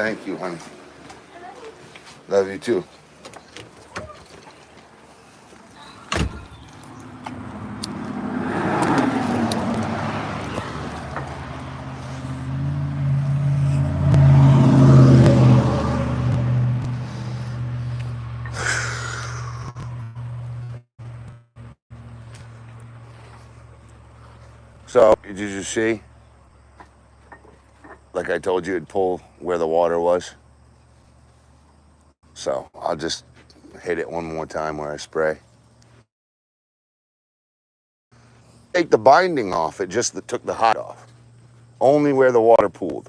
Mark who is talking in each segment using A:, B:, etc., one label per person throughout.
A: Thank you, honey. Love you too. So, did you see? Like I told you, it'd pull where the water was. So, I'll just hit it one more time where I spray. Take the binding off, it just took the hot off. Only where the water pooled.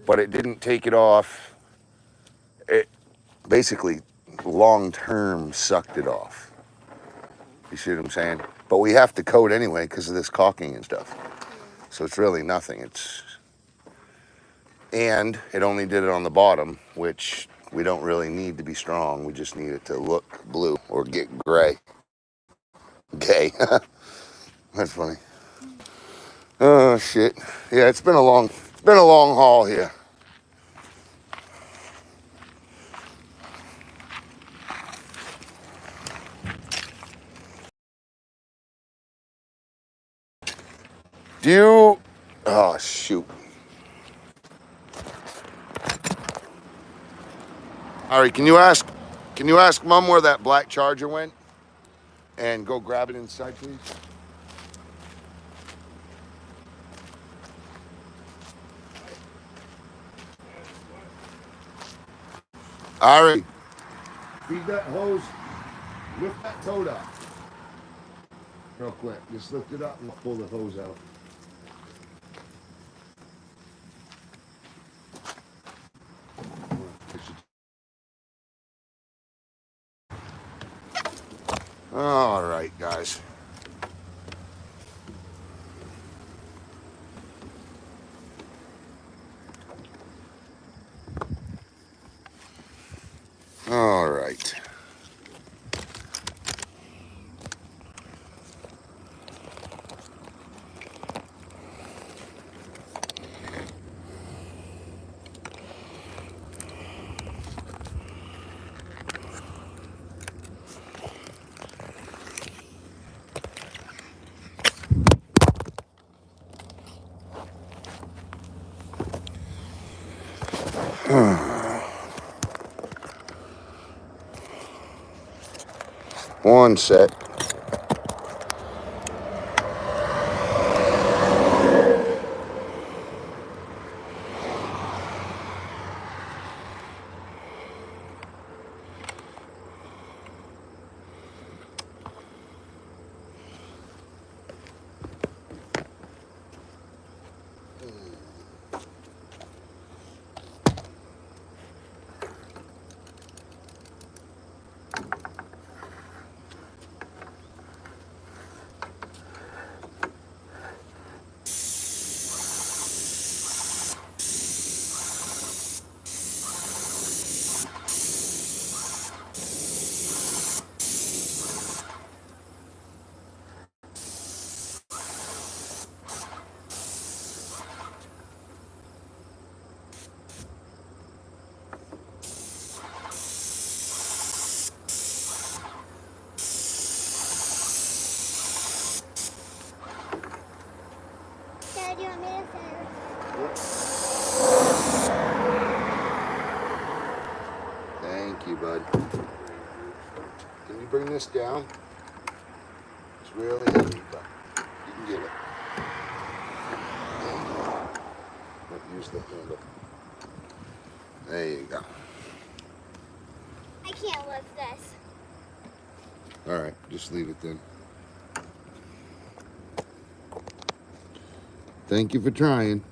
A: But it didn't take it off. It basically long term sucked it off. You see what I'm saying? But we have to coat anyway because of this caulking and stuff. So it's really nothing. And it only did it on the bottom, which we don't really need to be strong. We just need it to look blue or get gray. Gay. That's funny. Oh shit. Yeah, it's been a long haul here. Do you oh shoot. Ari, can you ask Mom where that black Charger went? And go grab it inside, please. Ari, feed that hose. Lift that toad up. Real quick. Just lift it up and pull the hose out. All right, guys. All right. One sec.
B: Dad, you want me to
A: Yep. Thank you, bud. Can you bring this down? It's really heavy, but you can get it. Use the handle. There you go.
B: I can't lift this.
A: All right, just leave it then. Thank you for trying.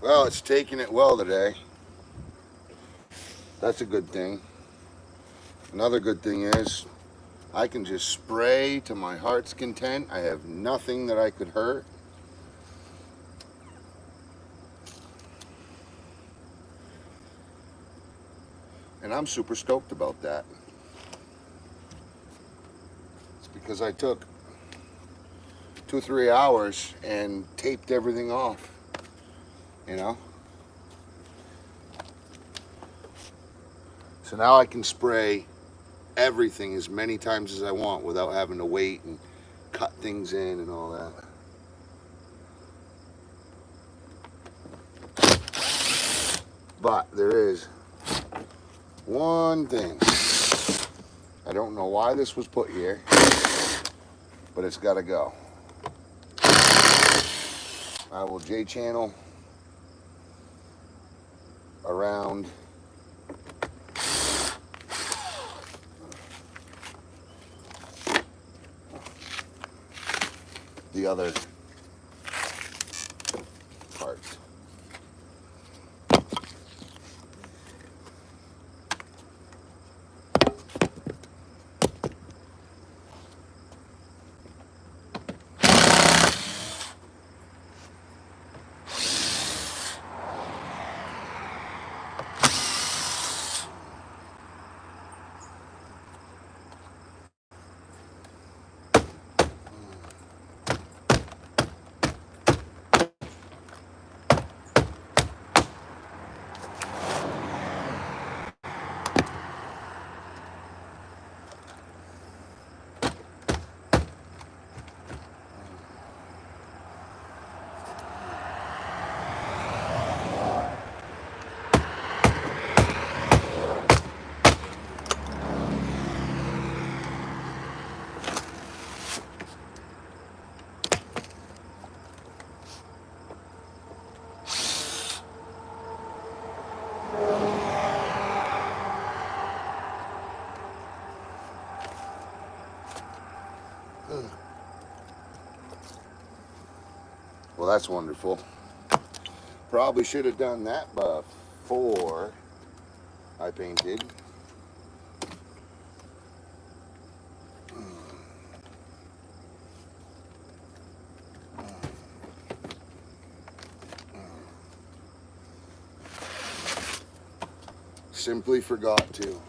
A: Well, it's taking it well today. That's a good thing. Another good thing is I can just spray to my heart's content. I have nothing that I could hurt. And I'm super stoked about that. It's because I took 2 or 3 hours and taped everything off, you know? So now I can spray everything as many times as I want without having to wait and cut things in and all that. But there is one thing. I don't know why this was put here, but it's got to go. I will J-channel around the other parts. Well, that's wonderful. Probably should have done that before I painted. Simply forgot to.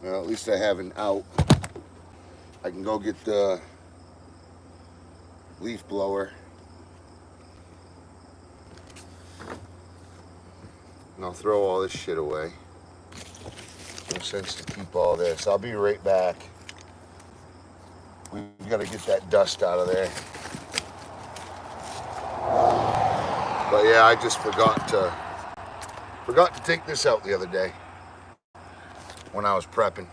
A: Well, at least I have an out. I can go get the leaf blower. And I'll throw all this shit away. No sense to keep all this. I'll be right back. We've got to get that dust out of there. But yeah, I just forgot to take this out the other day when I was prepping.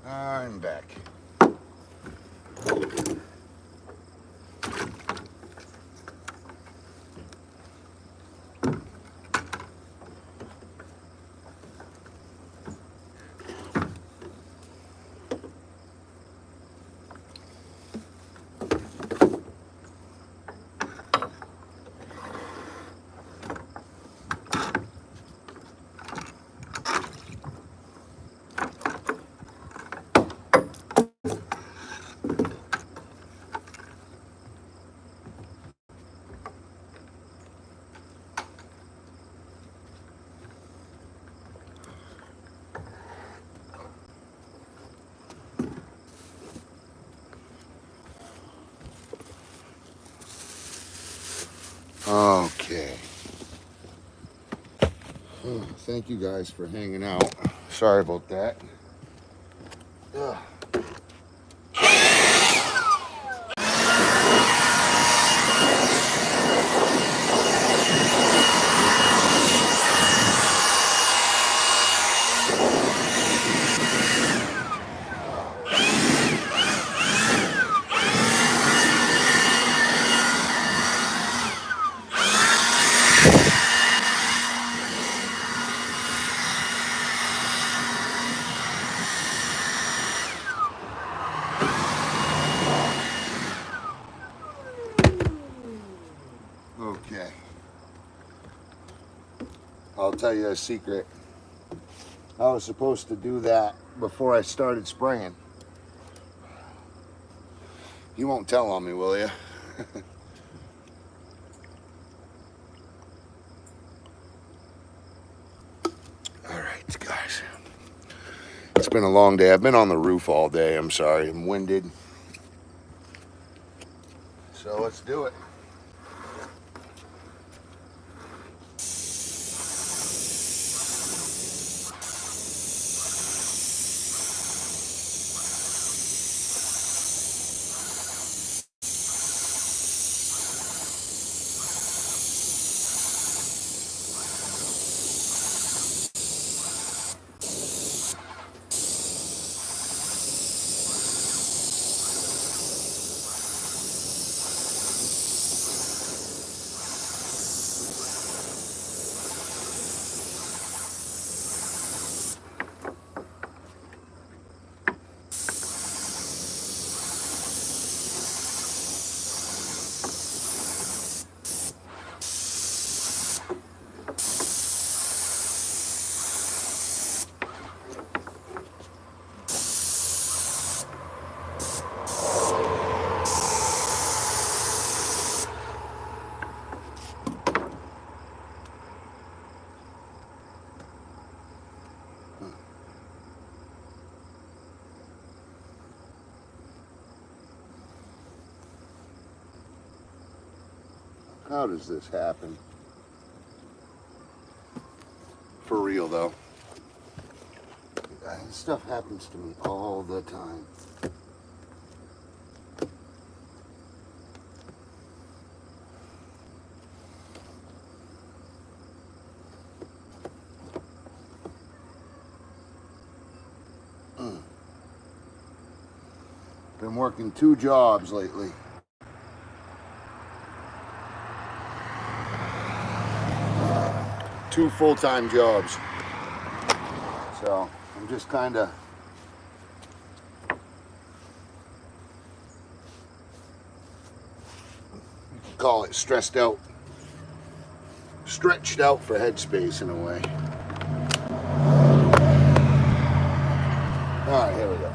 A: I'm back. Okay. Thank you guys for hanging out. Sorry about that. Ugh. Okay. I'll tell you a secret. I was supposed to do that before I started spraying. You won't tell on me, will you? All right, guys. It's been a long day. I've been on the roof all day. I'm sorry. I'm winded. So let's do it. How does this happen? For real, though. This stuff happens to me all the time. Been working 2 jobs lately. Two full-time jobs. So I'm just kind of call it stressed out, stretched out for headspace in a way. All right, here we go.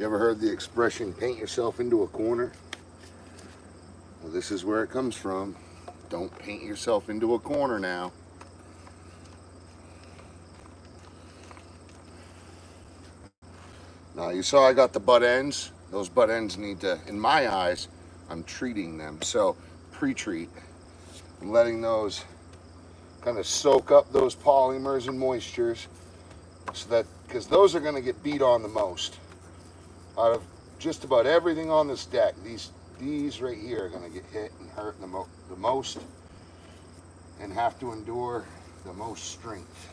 A: You ever heard the expression, paint yourself into a corner? Well, this is where it comes from. Don't paint yourself into a corner now. Now, you saw I got the butt ends. Those butt ends need to, in my eyes, I'm treating them. So, pre-treat. I'm letting those kind of soak up those polymers and moistures, so that, because those are going to get beat on the most. Out of just about everything on this deck, these right here are going to get hit and hurt the most and have to endure the most strength.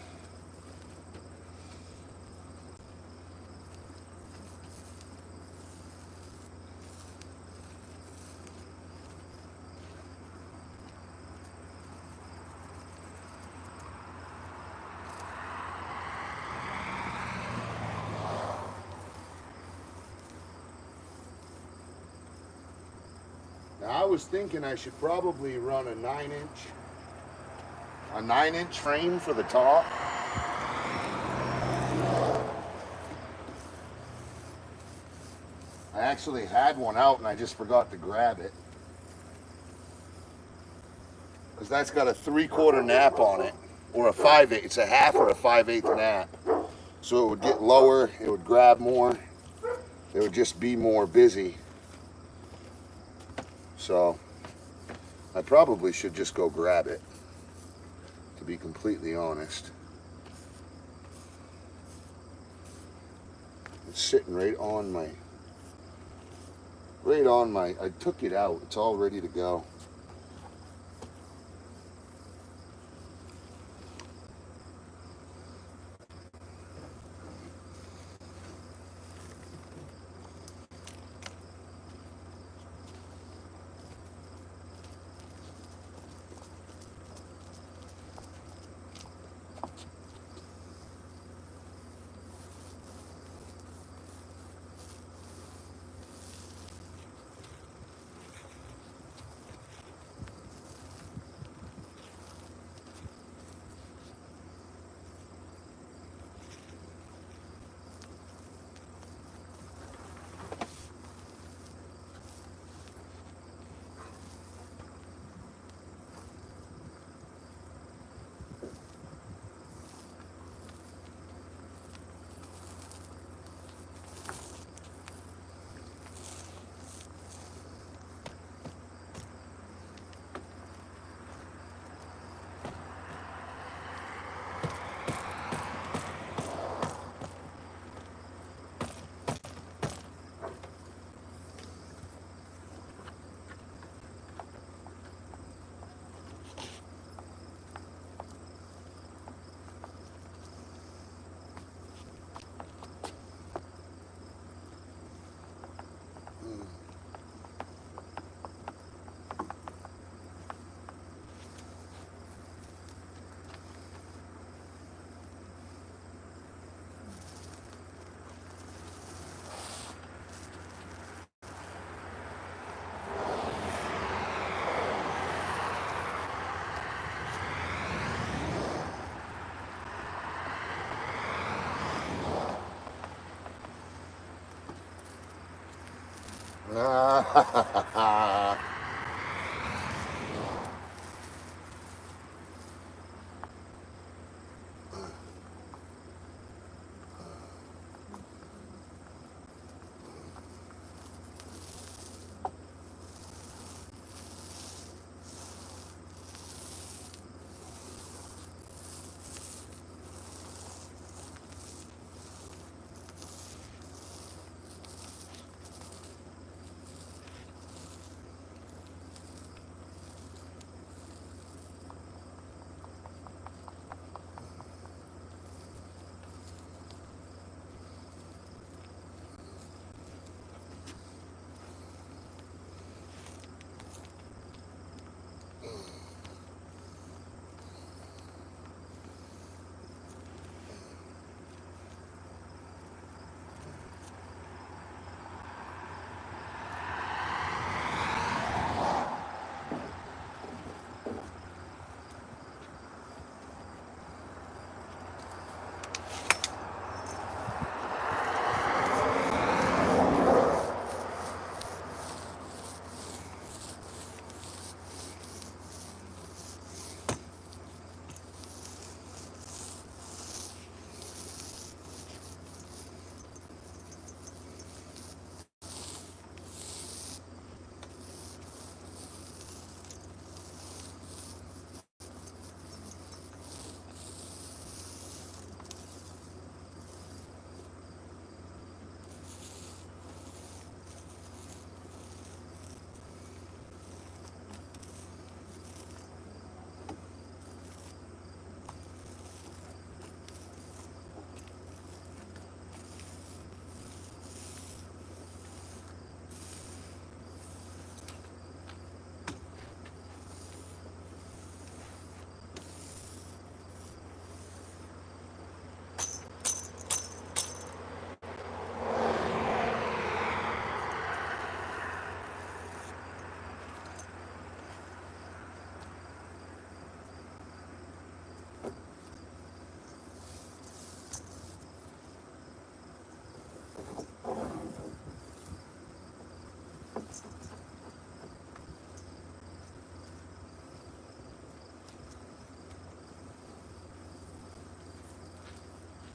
A: Now, I was thinking I should probably run a 9-inch frame for the top. I actually had one out and I just forgot to grab it, because that's got a 3/4 nap on it, or a 5/8. It's a half or a 5/8 nap. So it would get lower, it would grab more, it would just be more busy. So I probably should just go grab it, to be completely honest. It's sitting right on my, I took it out. It's all ready to go.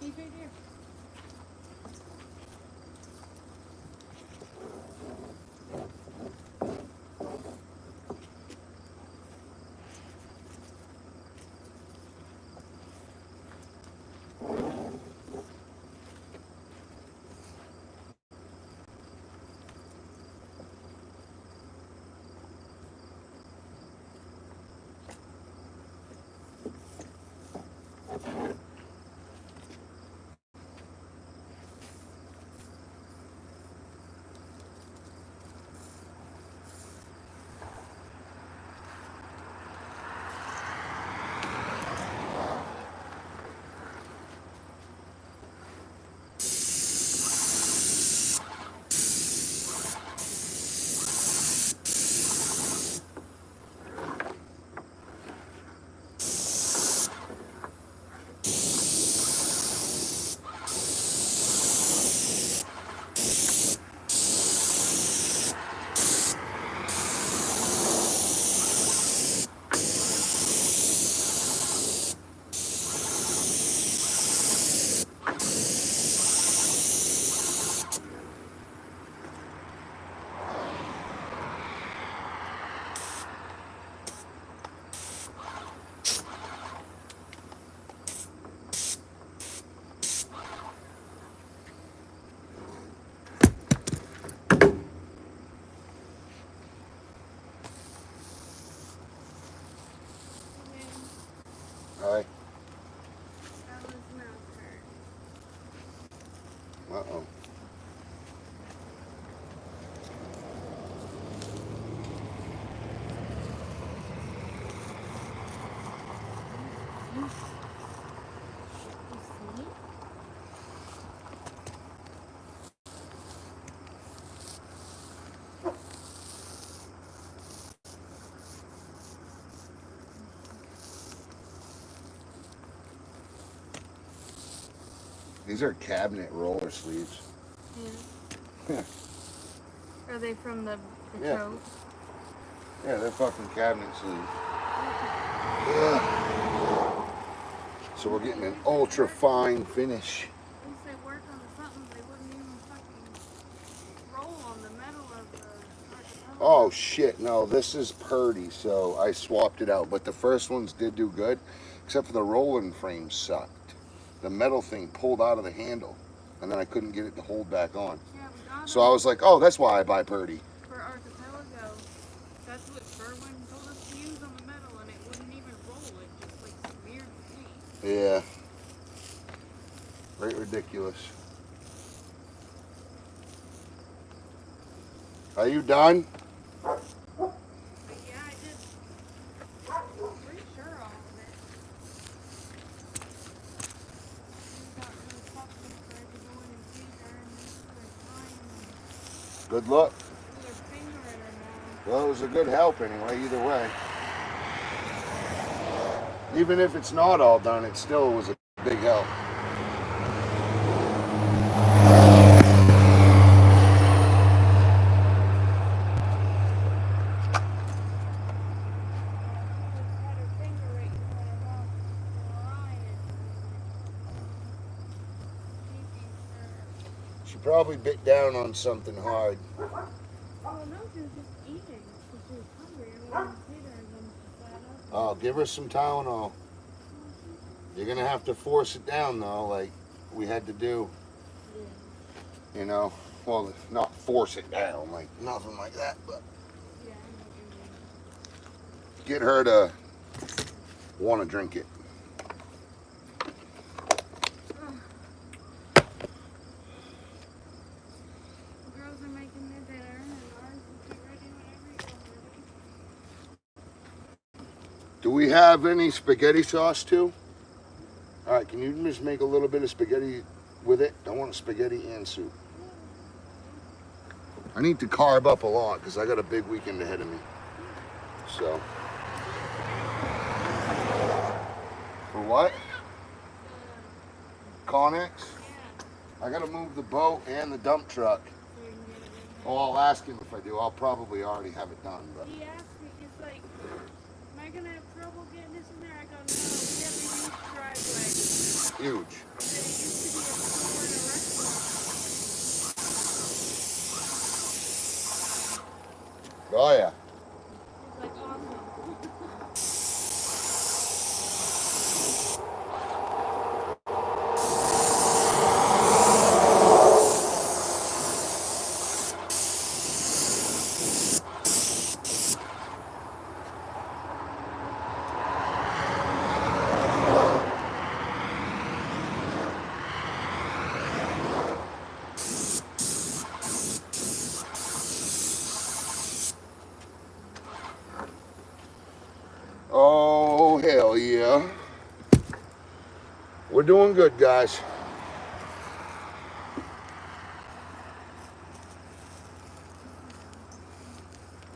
C: He's right there.
A: Hi.
C: That was mouth hurt.
A: Uh-oh.
C: You see?
A: These are cabinet roller sleeves.
C: Yeah. Are they from the
A: Yeah.
C: coat?
A: Yeah, they're fucking cabinet sleeves. Ugh. So we're getting an ultra fine finish.
C: At least they work on something. They wouldn't even fucking roll on the metal of the archipelago.
A: Oh shit, no, this is Purdy, so I swapped it out. But the first ones did do good, except for the rolling frame sucked. The metal thing pulled out of the handle, and then I couldn't get it to hold back on.
C: Yeah, we got
A: So I was like, oh, that's why I buy Purdy.
C: for archipelago. That's what Sherwin told us to use on the metal, and it wouldn't even roll. It just like smeared the paint.
A: Yeah. Right, ridiculous. Are you done?
C: But yeah, I did. Pretty sure all of it. We got really fucking afraid to go in and see her and just like time
A: Good luck.
C: with her finger in her mouth.
A: Well, it was a good help anyway, either way. Even if it's not all done, it still was a big help.
C: Just had her finger right in front of her mouth, crying and making sure.
A: She probably bit down on something hard.
C: Oh no, she was just eating because she was hungry. I wanted to feed her, and then she sat up.
A: Oh, give her some Tylenol. You're gonna have to force it down though, like we had to do.
C: Yeah.
A: You know, well, not force it down, like nothing like that, but
C: Yeah, I know what you mean.
A: get her to want to drink it.
C: The girls are making their dinner, and ours will be ready whenever you're ready.
A: Do we have any spaghetti sauce too? All right, can you just make a little bit of spaghetti with it? I want spaghetti and soup. I need to carb up a lot because I got a big weekend ahead of me. So. For what? Connex?
C: Yeah,
A: I gotta move the boat and the dump truck.
C: so you can get it in
A: Oh, I'll ask him if I do. I'll probably already have it done, but.
C: there. He asked me, he's like, am I gonna have trouble getting this in there? I go, no, we have a huge driveway.
A: Huge.
C: He said he used
A: Oh yeah.
C: He's like, awesome.
A: Oh hell yeah. We're doing good, guys.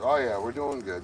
A: Oh yeah, we're doing good.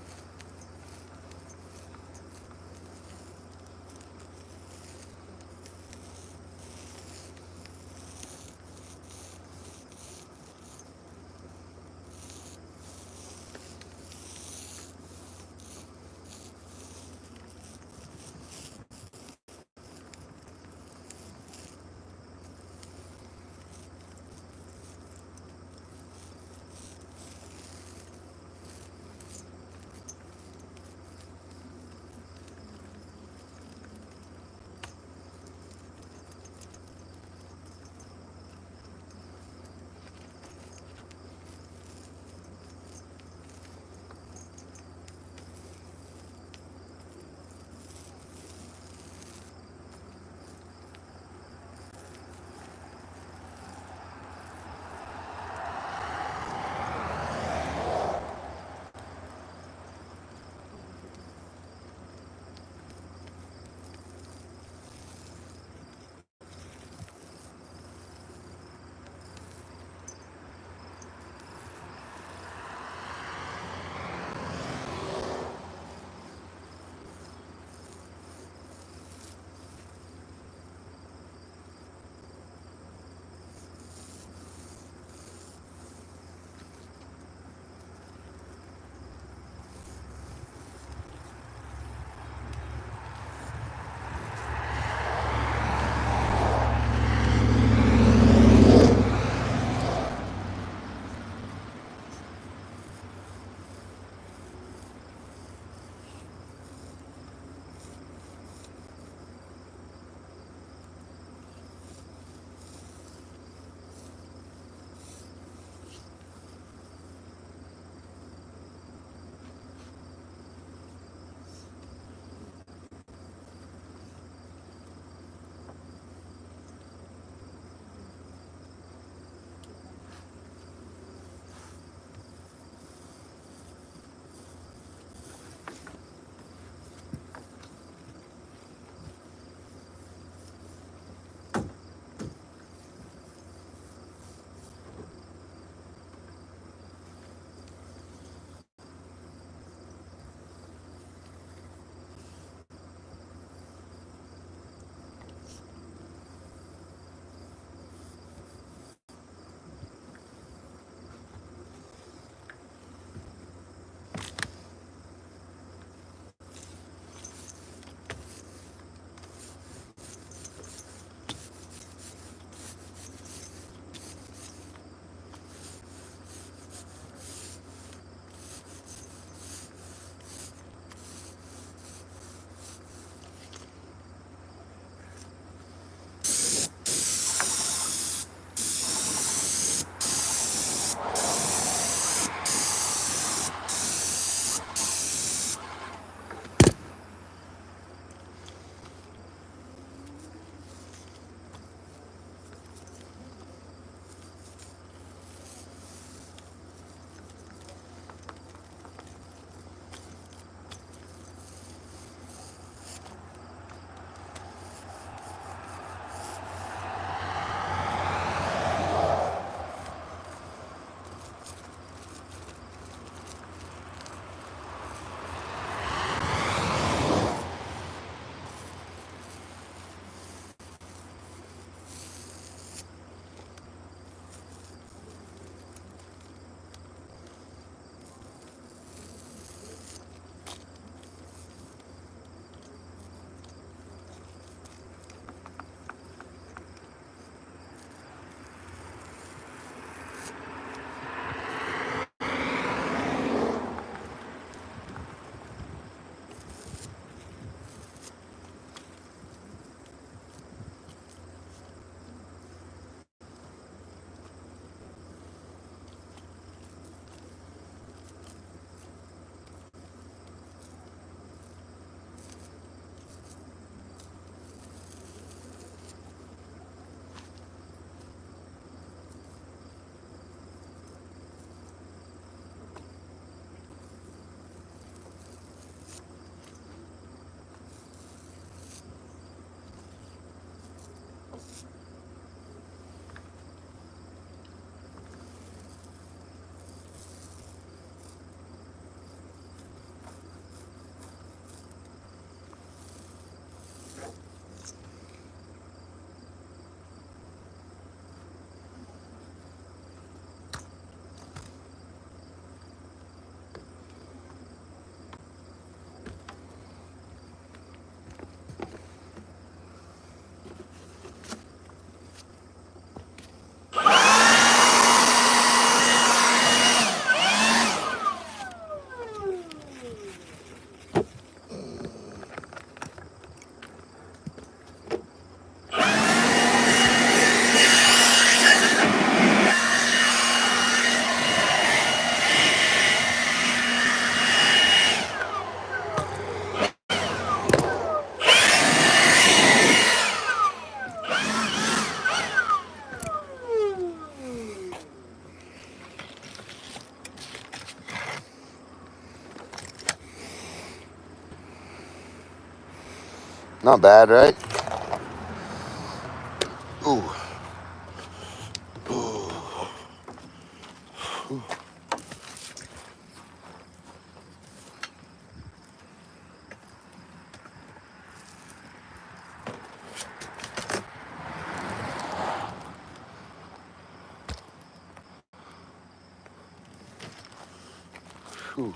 A: Not bad, right? Ooh. Whew.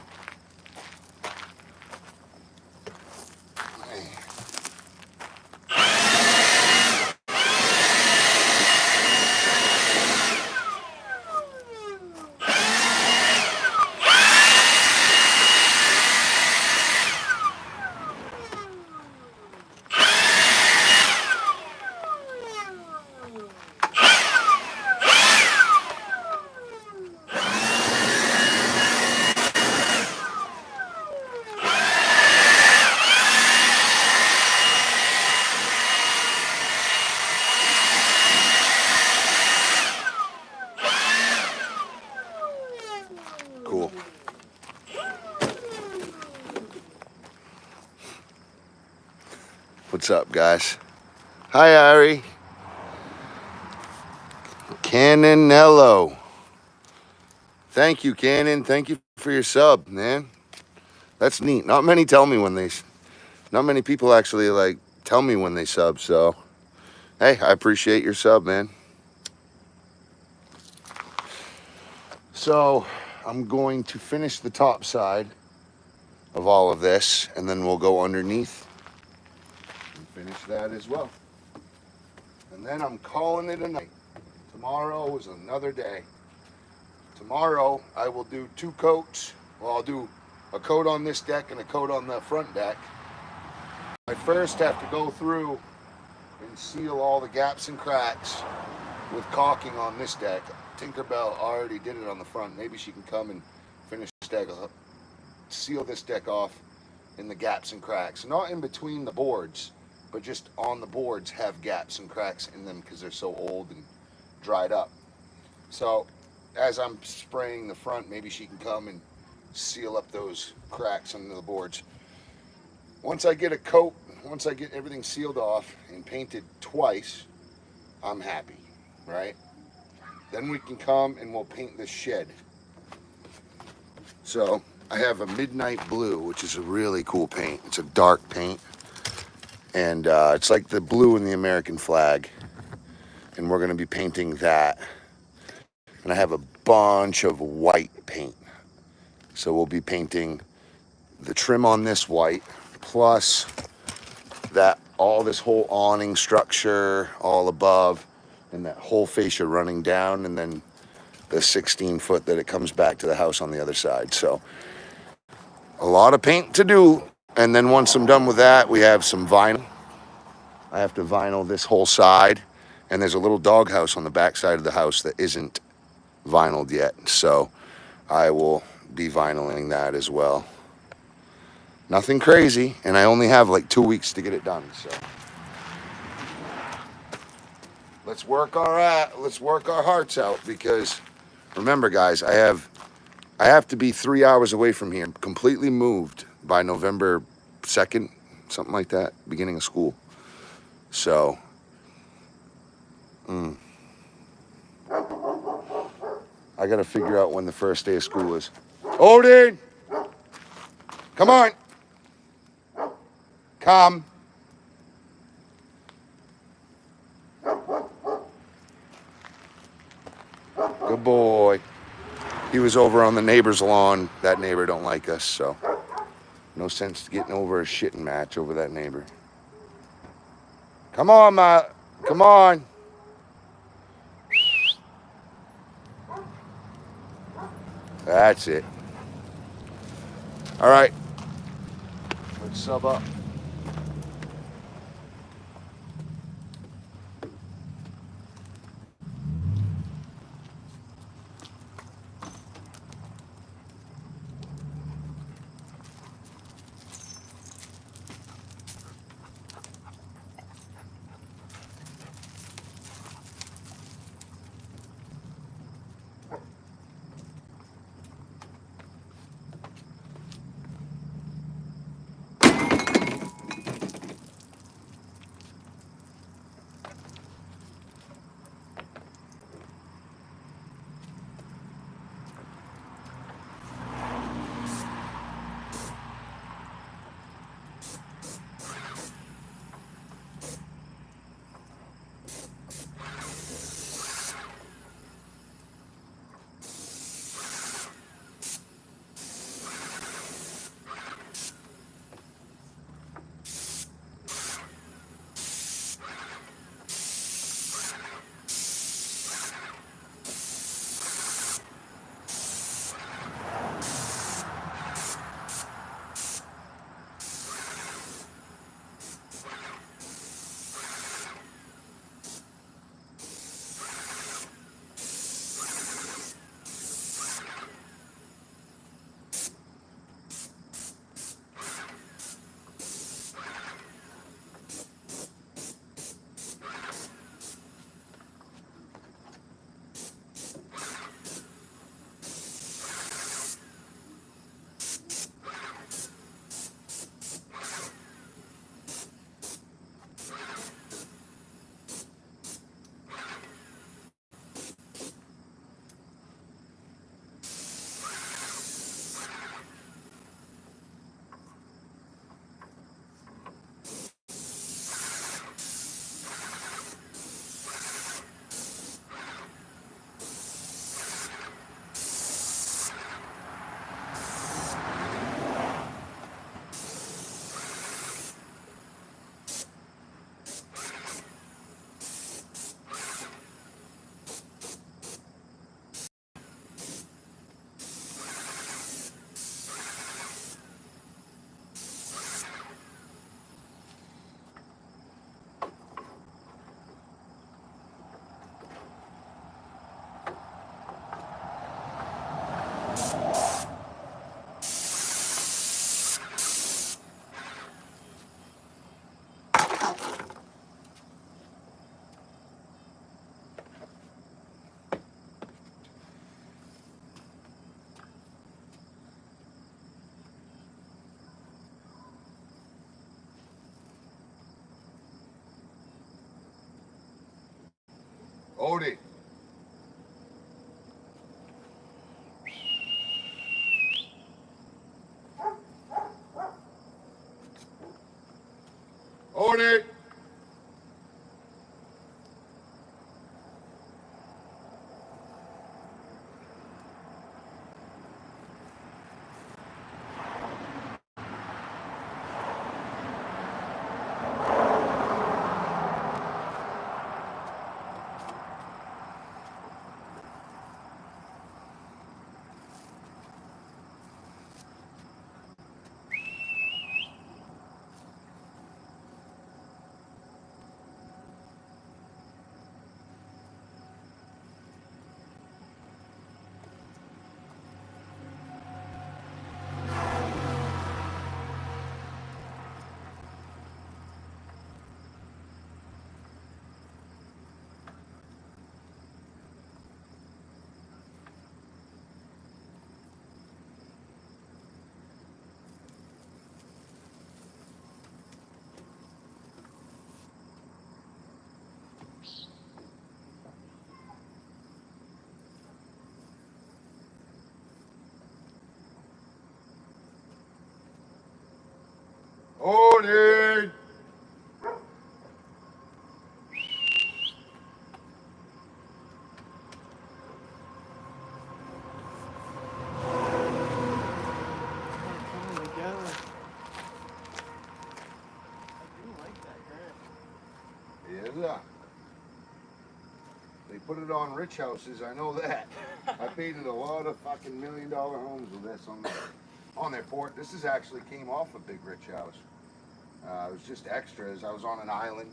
A: Cool. What's up, guys? Hi, Ari. Canonello. Thank you, Cannon. Thank you for your sub, man. That's neat. Not many people actually like tell me when they sub. So, hey, I appreciate your sub, man. So, I'm going to finish the top side of all of this, and then we'll go underneath and finish that as well. And then I'm calling it a night. Tomorrow is another day. Tomorrow I will do 2 coats. Well, I'll do a coat on this deck and a coat on the front deck. I first have to go through and seal all the gaps and cracks with caulking on this deck. Tinkerbell already did it on the front. Maybe she can come and finish this deck up. Seal this deck off in the gaps and cracks. Not in between the boards, but just on the boards have gaps and cracks in them because they're so old and dried up. So as I'm spraying the front, maybe she can come and seal up those cracks under the boards. Once I get everything sealed off and painted twice, I'm happy, right? Then we can come and we'll paint this shed. So I have a midnight blue, which is a really cool paint. It's a dark paint, and it's like the blue in the American flag, and we're going to be painting that. And I have a bunch of white paint, so we'll be painting the trim on this white, plus that, all this whole awning structure all above, and that whole fascia running down, and then the 16-foot that it comes back to the house on the other side. So a lot of paint to do. And then once I'm done with that, we have some vinyl. I have to vinyl this whole side, and there's a little doghouse on the back side of the house that isn't vinyled yet. So I will be vinyling that as well. Nothing crazy, and I only have like 2 weeks to get it done. So let's work our hearts out, because remember, guys, I have to be 3 hours away from here, completely moved by November 2nd, something like that, beginning of school. So I gotta figure out when the first day of school is. Odin! Come on! Come. Good boy. He was over on the neighbor's lawn. That neighbor don't like us, so no sense getting over a shitting match over that neighbor. Come on, Ma. Come on. That's it. All right. Let's sub up. Odie. Odie. They put it on rich houses, I know that. I painted a lot of fucking $1 million homes with this on their porch. This is actually came off a big rich house. It was just extras. I was on an island.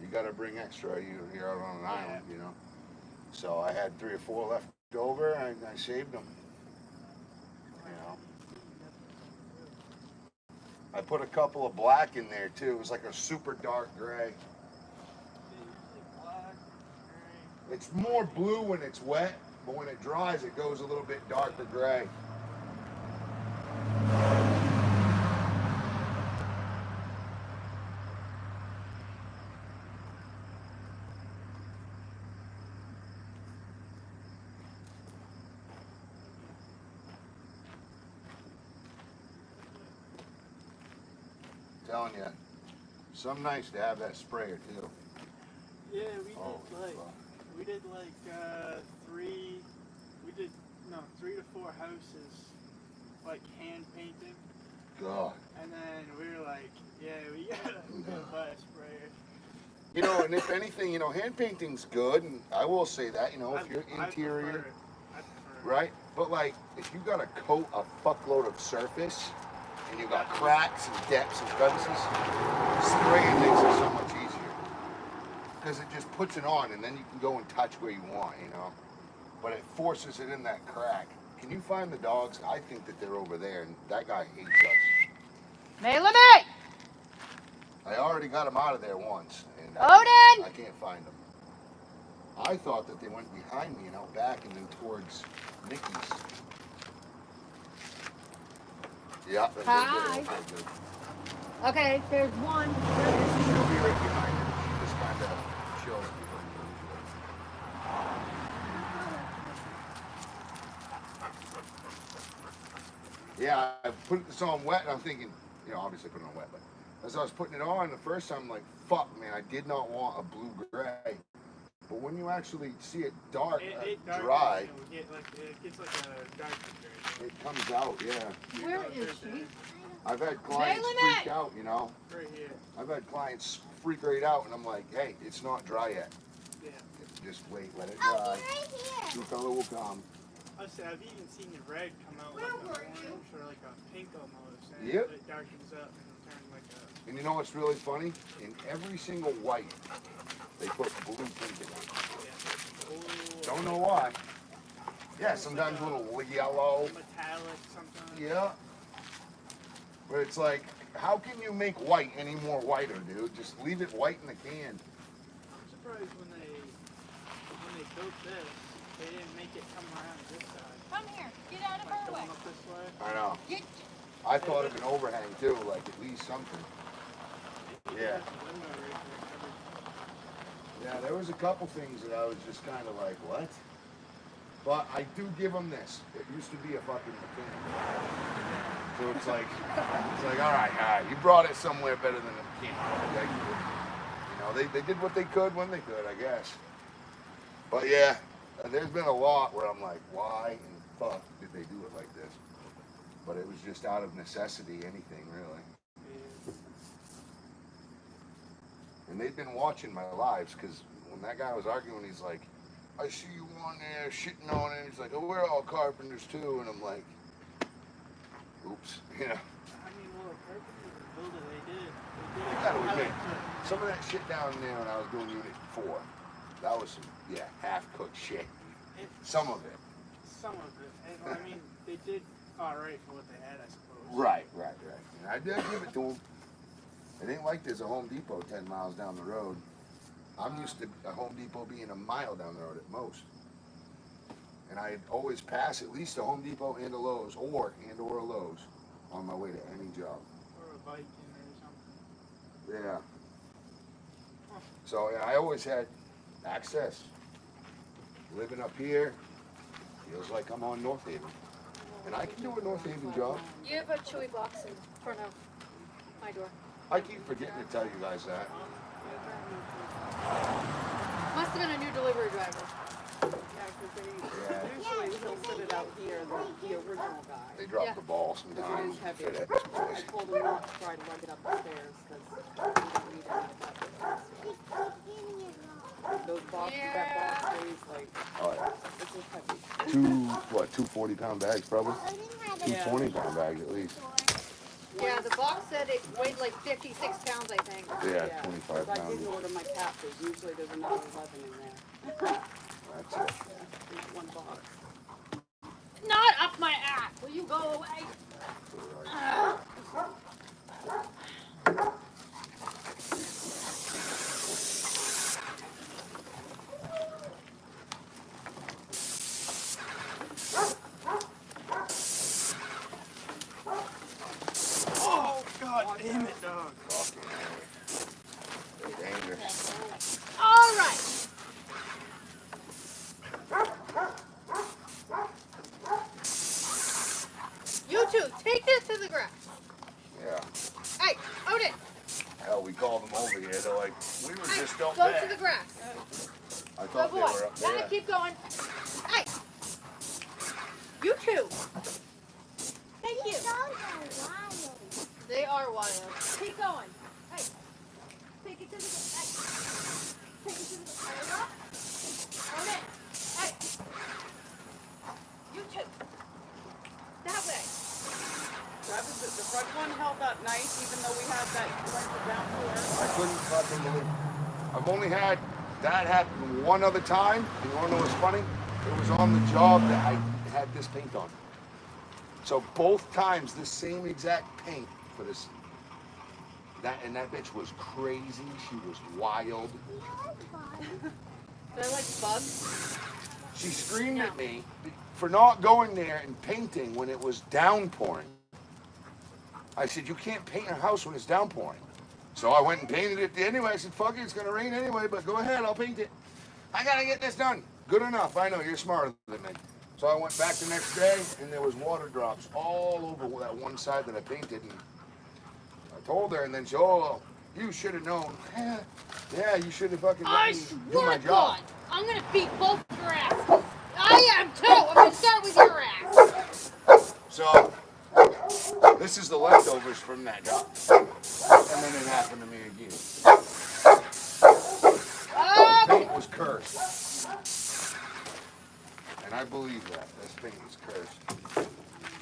A: You got to bring extra. You're out on an island, you know. So I had 3 or 4 left over, and I saved them. You know. I put a couple of black in there too. It was like a super dark gray. It's more blue when it's wet, but when it dries, it goes a little bit darker gray. Telling you, some nice to have that sprayer too.
D: Yeah,
A: Oh, fuck.
D: we did like 3 to 4 houses, like hand painted,
A: God.
D: and then we were like, yeah, we gotta buy a sprayer.
A: You know, and if anything, you know, hand painting's good, and I will say that, you know, if you're
D: I
A: interior,
D: prefer it. I prefer it.
A: right? But like, if you got to coat a fuckload of surface, and you got cracks and depths and crevices, spraying makes it so much easier. Because it just puts it on, and then you can go and touch where you want, you know? But it forces it in that crack. Can you find the dogs? I think that they're over there, and that guy hates us.
C: Melanie!
A: I already got him out of there once, and
C: Odin!
A: I can't find them. I thought that they went behind me and out back and then towards Nikki's. Yeah. They're
C: Hi.
A: good, they're good.
C: Okay, there's one.
A: She'll be right behind her. She just kind of chills behind her usually. Yeah, I put this on wet, and I'm thinking, you know, obviously I put it on wet, but as I was putting it on the first time, I'm like, fuck, man, I did not want a blue-gray. But when you actually see it dark, dry,
D: It gets like a dark gray.
A: it comes out, yeah.
C: Where is she?
A: I've had clients
C: Melanie!
A: freak out, you know.
D: Right here.
A: I've had clients freak right out, and I'm like, hey, it's not dry yet.
D: Yeah.
A: Just wait, let it
B: Oh,
A: dry.
B: he's right here.
A: True color will come.
D: I've even seen the red come out like an orange or like a pink almost. And
A: Yep.
D: it darkens up and it'll turn like a.
A: And you know what's really funny? In every single white, they put blue tint in it.
D: Yeah.
A: Don't know why. Yeah, sometimes a little yellow.
D: Metallic sometimes.
A: Yeah. But it's like, how can you make white any more whiter, dude? Just leave it white in the can.
D: I'm surprised when they built this, they didn't make it come around this side.
C: Come here. Get out of
D: Like
C: her way.
D: going up this way.
A: I know.
C: Get.
A: I thought of an overhang too, like at least something. Yeah.
D: That's a window right there covered.
A: Yeah, there was a couple things that I was just kind of like, what? But I do give them this. It used to be a fucking mechanic. So it's like, all right, you brought it somewhere better than a mechanic. Like, you know, they did what they could when they could, I guess. But yeah, there's been a lot where I'm like, why in fuck did they do it like this? But it was just out of necessity, anything really.
D: Yeah.
A: And they've been watching my lives, because when that guy was arguing, he's like, I see you on there shitting on it. He's like, oh, we're all carpenters too. And I'm like, oops, you know.
D: I mean, well, the carpenters that built it, they did.
A: You gotta admit, some of that shit down there when I was doing Unit 4, that was some, half-cooked shit. Some of it.
D: Some of it. And, I mean, they did alright for what they had, I suppose.
A: Right. And I did give it to them. It ain't like there's a Home Depot 10 miles down the road. I'm used to a Home Depot being a mile down the road at most. And I'd always pass at least a Home Depot and a Lowe's, or a Lowe's, on my way to any job.
D: Or a bike in there or something.
A: Yeah. So yeah, I always had access. Living up here feels like I'm on North Haven. And I can do a North Haven job.
C: You have a chewy box in front of my door.
A: I keep forgetting to tell you guys that.
C: Must have been a new delivery driver.
E: Yeah, because usually he'll sit it out here, the original guy.
A: They drop
C: Yeah.
A: the ball
E: Because it
A: sometimes.
E: is heavy.
A: Fit it.
E: I told him not to try to lug it up the stairs because he didn't need it out of that business.
B: He's getting it wrong.
E: Those box, that box weighs like,
A: Oh yeah.
E: it's just heavy.
A: 240-pound bags probably.
B: I didn't have
A: Two
E: Yeah.
A: 20-pound bags at least.
C: Yeah, the box said it weighed like 56 pounds, I think.
A: Yeah,
E: Yeah,
A: 25
E: 'cause I
A: pounds.
E: didn't order my capsules. Usually there's another 11 in there.
A: That's it.
E: Yeah, not one box.
C: Not up my ass. Will you go away?
D: Oh, God damn it, dog.
A: They're dangerous.
C: All right. You two, take this to the grass.
A: Yeah.
C: Hey, Odin,
A: Hell, we called them over here. They're like, we were
C: hey,
A: just up
C: go
A: there.
C: to the grass.
A: I
C: Good
A: thought they
C: boy.
A: were up
C: Gotta
A: there.
C: keep going. Hey, you two. Thank you.
B: These dogs are wild.
C: They are wild. Keep going. Hey, take it to the hey. Take it to the there you go. Odin, hey. You two. That way.
E: Travis, the front one held up nice, even though we had that bunch of downpour.
A: I couldn't fucking believe. I've only had that happen one other time. And you wanna know what's funny? It was on the job that I had this paint on. So both times, the same exact paint for this. And that bitch was crazy. She was wild.
C: They're like bugs.
A: She screamed at me for not going there and painting when it was downpouring. I said, you can't paint a house when it's downpouring. So I went and painted it anyway. I said, fuck it, it's gonna rain anyway, but go ahead, I'll paint it. I gotta get this done. Good enough, I know, you're smarter than me. So I went back the next day and there was water drops all over that one side that I painted. And I told her and then she, oh, you should have known. Yeah, you should have fucking let
C: I
A: me do
C: swear
A: my
C: to
A: job.
C: God, I'm gonna beat both your asses. I am too. I'm gonna start with your ass.
A: So, this is the leftovers from that job. And then it happened to me again.
C: Oh,
A: Paint was cursed. And I believe that. This paint was cursed.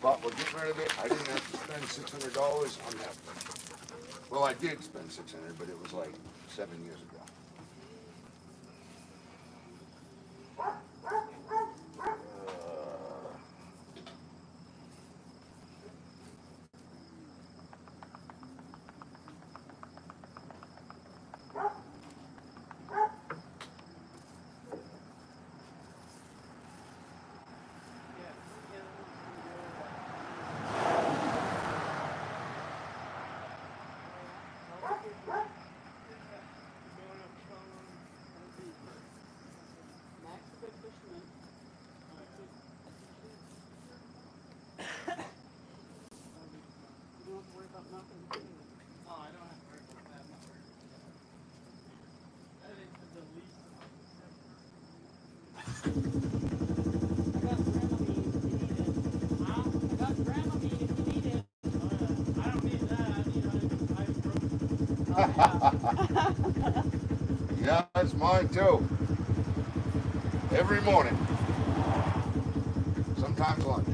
A: But we're getting rid of it. I didn't have to spend $600 on that. Well, I did spend $600, but it was like 7 years ago.
E: Max, a good fisherman. You don't have to worry about nothing.
D: Oh, I don't have to worry about that. I'm not worried about that. That is the least of my concern.
E: I got Dramamine if you need it.
D: Huh?
E: I got Dramamine if you need it.
D: Oh, yeah. I don't need that. I need ibuprofen.
E: Oh, yeah.
A: Yeah, that's mine too. Every morning. Sometimes lunch.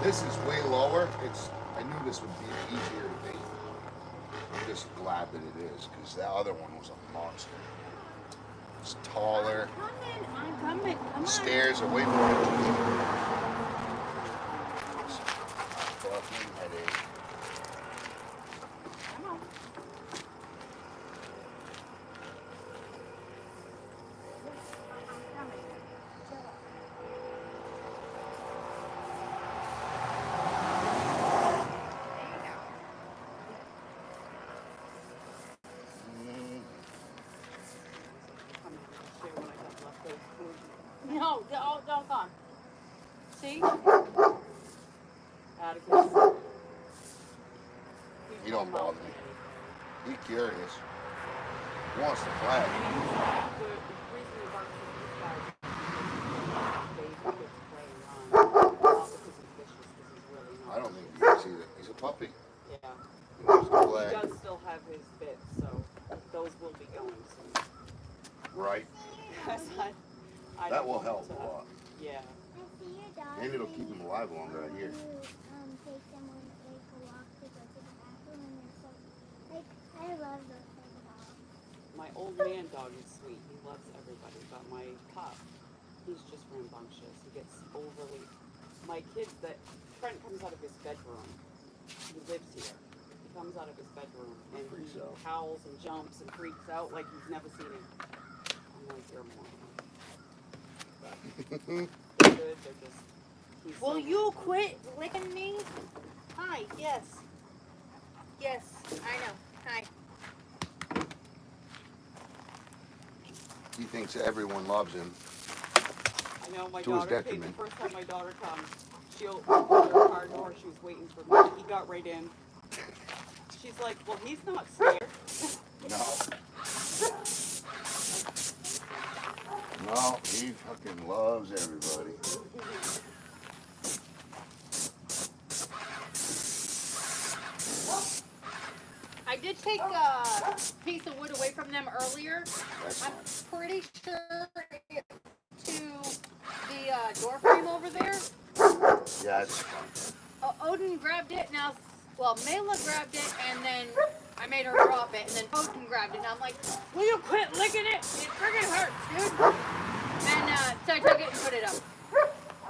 A: This is way lower. I knew this would be easier to paint. I'm just glad that it is, because that other one was a monster. It's taller.
C: I'm coming. Come
A: The stairs are way more interesting. It's a fucking headache.
C: Come on.
A: Mm,
E: I'm gonna share when I got leftover food. See? Atticus.
A: He don't bother me. He's curious. He wants to play.
E: And he's the reason he barks at these guys is they get to play and run. Not because he's vicious, because he's really not.
A: I don't think he is either. He's a puppy.
E: Yeah.
A: He wants to
E: He
A: play.
E: does still have his bits, so those will be going soon.
A: Right.
E: I
A: That
E: don't
A: will
E: want
A: help
E: to-
A: a lot.
E: Yeah.
B: I see your dog.
A: And it'll keep him alive longer, I hear.
B: Take them on like a walk to go to the bathroom, and they're so like I love those kind of dogs.
E: My old man dog is sweet. He loves everybody, but my pup, he's just rambunctious. He gets overly. My kid, that Trent comes out of his bedroom. He lives here. He comes out of his bedroom and
A: Freaks
E: he
A: out.
E: howls and jumps and freaks out like he's never seen him. I'm like, you're more. They're good. They're just. He's
C: Will
E: so
C: you quit licking me? Hi, yes. Yes, I know. Hi.
A: He thinks everyone loves him.
E: I know my
A: To his
E: daughter came the
A: detriment.
E: first time my daughter comes. She opened her car door. She was waiting for me. He got right in. She's like, well, he's not scared.
A: No. No, he fucking loves everybody.
C: I did take a piece of wood away from them earlier.
A: That's
C: I'm
A: fine.
C: pretty sure it's to the door frame over there.
A: Yeah, it's fine.
C: Odin grabbed it. Now, well, Mela grabbed it, and then I made her drop it, and then Odin grabbed it. And I'm like, will you quit licking it? It friggin' hurts, dude. And so I took it and put it up.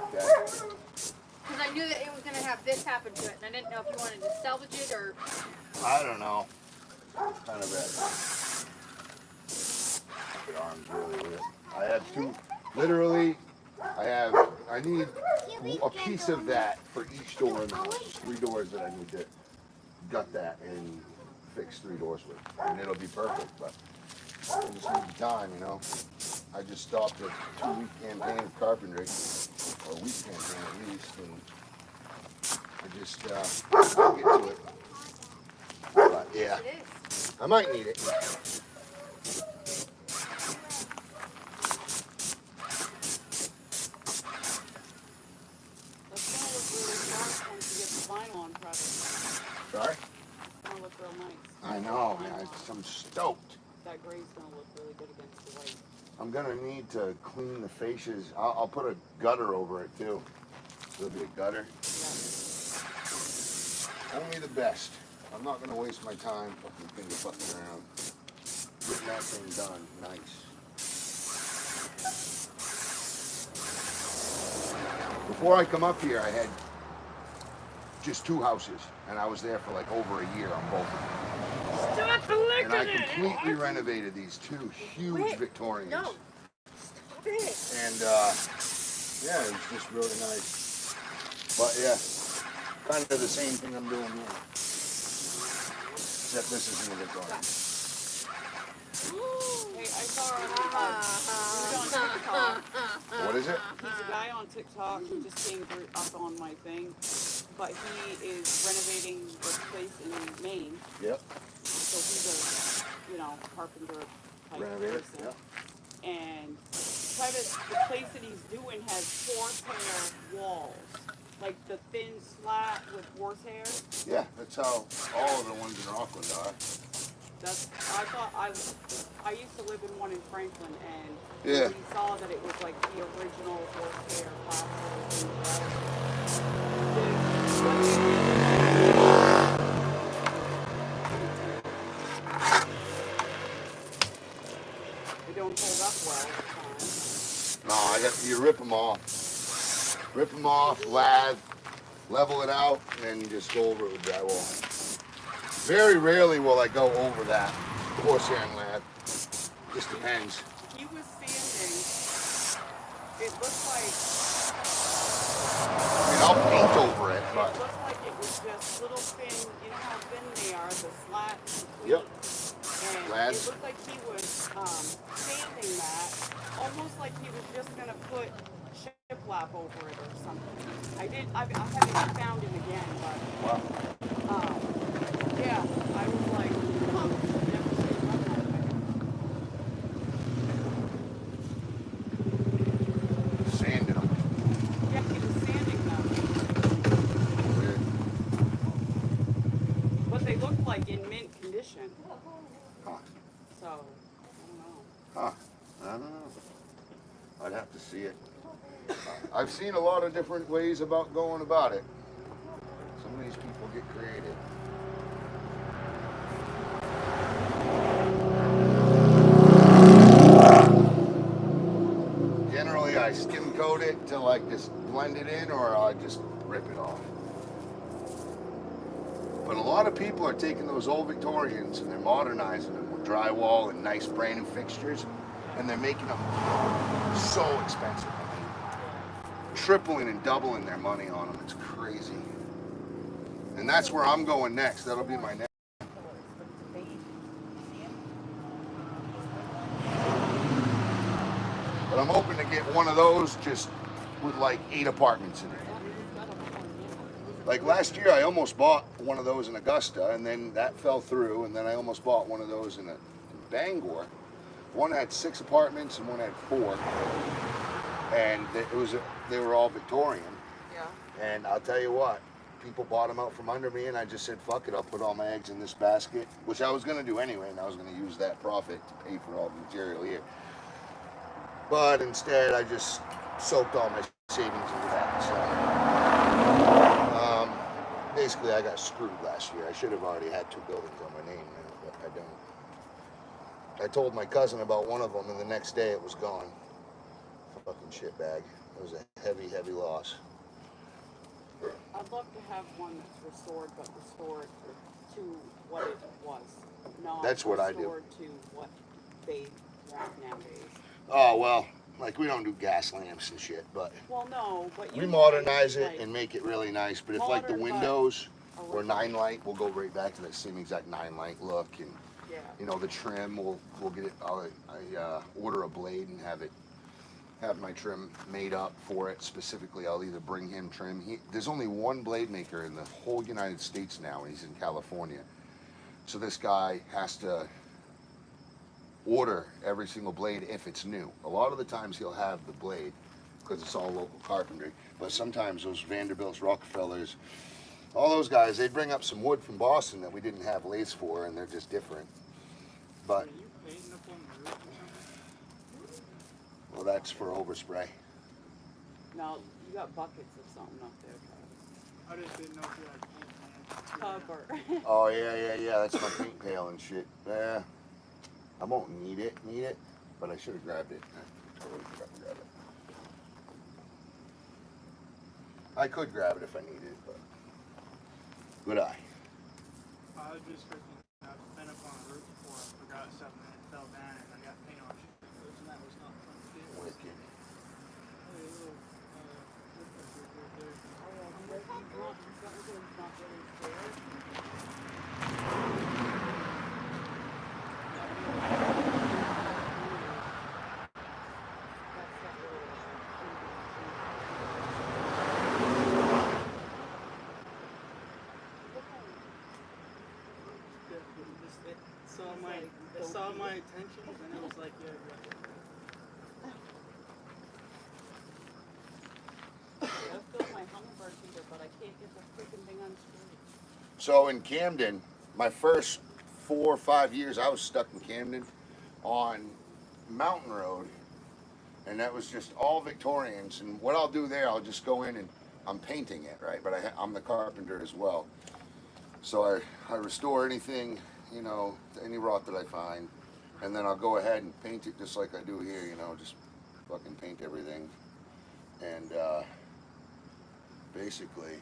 A: Okay.
C: Because I knew that it was going to have this happen to it, and I didn't know if you wanted to salvage it or...
A: I don't know. Kind of bad. The arm's really weird. I have two, literally, I need a piece of that for each door in the house. 3 doors that I need to gut that and fix 3 doors with. And it'll be perfect, but I just need the time, you know. I just stopped a 2-week campaign of carpentry, or a week campaign at least, and I just, I'll get to it. But yeah,
C: It is.
A: I might need it.
E: That's gonna look really sharp once you get the vinyl on Travis.
A: Sorry?
E: It's gonna look real nice.
A: I know, man. I'm stoked.
E: That gray's gonna look really good against the white.
A: I'm gonna need to clean the fascias. I'll put a gutter over it too. There'll be a gutter. Only the best. I'm not gonna waste my time fucking around. Getting that thing done, nice. Before I come up here, I had just 2 houses, and I was there for like over a year on both of them.
C: Stop
A: And I
C: licking
A: completely renovated these 2 huge
C: Wait,
A: Victorians.
C: No. Stop it.
A: And yeah, it was just really nice. But yeah, kind of the same thing I'm doing here. Except this isn't a Victorian.
E: Hey, I saw on TikTok.
A: What is it?
E: He's a guy on TikTok. He just came up on my thing, but he is renovating this place in Maine.
A: Yep.
E: So he's a, carpenter type
A: Renovator.
E: person.
A: Yep.
E: And Travis, the place that he's doing has horsehair walls, like the thin slat with horsehair.
A: Yeah, that's how all of the ones in Auckland are.
E: I used to live in one in Franklin, and
A: Yeah.
E: we saw that it was like the original horsehair plaster. They don't hold up well at times.
A: No, you rip them off. Rip them off, level it out, and then just go over it with drywall. Very rarely will I go over that horsehair and lath. Just depends.
E: He was sanding. It looked like
A: I mean, I'll paint over it,
E: it
A: but
E: looked like it was just little thin. You know how thin they are, the slat.
A: Yep.
E: And
A: Lads.
E: it looked like he was sanding that, almost like he was just gonna put flap over it or something. I haven't found him again, but
A: Wow.
E: yeah, I was like, huh, never seen one that way.
A: Sanding them.
E: Yeah, he was sanding them,
A: Weird.
E: but they looked like in mint condition.
A: Huh.
E: So, I don't know.
A: Huh. I don't know. I'd have to see it. I've seen a lot of different ways about going about it. Some of these people get creative. Generally, I skim coat it to like just blend it in, or I just rip it off. But a lot of people are taking those old Victorians and they're modernizing them with drywall and nice brand new fixtures, and they're making them so expensive. I mean, tripling and doubling their money on them. It's crazy. And that's where I'm going next. That'll be my next. But I'm hoping to get one of those just with like 8 apartments in it. Like last year, I almost bought one of those in Augusta, and then that fell through. And then I almost bought one of those in Bangor. One had 6 apartments and one had 4, and they were all Victorian.
E: Yeah.
A: And I'll tell you what, people bought them out from under me, and I just said, fuck it, I'll put all my eggs in this basket, which I was going to do anyway, and I was going to use that profit to pay for all the material here. But instead, I just soaked all my savings into that. So, basically, I got screwed last year. I should have already had 2 buildings on my name now, but I don't. I told my cousin about one of them, and the next day it was gone. Fucking shitbag. It was a heavy, heavy loss.
E: I'd love to have one that's restored, but restored to what it was. Not
A: That's what I do.
E: restored to what they want nowadays.
A: Oh, well, like we don't do gas lamps and shit, but
E: Well, no, but
A: we
E: you
A: modernize it
E: like,
A: and make it really nice. But if like the
E: modern, but
A: windows or
E: original.
A: 9 light, we'll go right back to that same exact 9 light look. And
E: Yeah.
A: you know, the trim, we'll get it. I order a blade and have my trim made up for it specifically. I'll either bring him trim. There's only one blade maker in the whole United States now, and he's in California. So this guy has to order every single blade if it's new. A lot of the times he'll have the blade because it's all local carpentry. But sometimes those Vanderbilts, Rockefellers, all those guys, they bring up some wood from Boston that we didn't have lathes for, and they're just different. But
D: Are you painting up on the roof or something?
A: well, that's for overspray.
E: No, you got buckets of something up there,
D: I just didn't know if you had paint, man.
E: Travis. Cover.
A: Oh yeah. That's my paint pail and shit. Yeah, I won't need it, but I should have grabbed it. I totally forgot to grab it. I could grab it if I needed it, but would I?
D: I was just freaking, I've been up on a roof before, I forgot something and it fell down and I got paint on it. And that was not fun to do.
A: Wicked.
D: Hey, little, roof up here, right there. It saw my attention and it was like, yeah.
E: I filled my hummingbird feeder, but I can't get the freaking thing unscrewed.
A: So in Camden, my first 4 or 5 years, I was stuck in Camden on Mountain Road, and that was just all Victorians. And what I'll do there, I'll just go in and I'm painting it, right? But I'm the carpenter as well. So I restore anything, you know, any rot that I find, and then I'll go ahead and paint it just like I do here, you know, just fucking paint everything. And basically,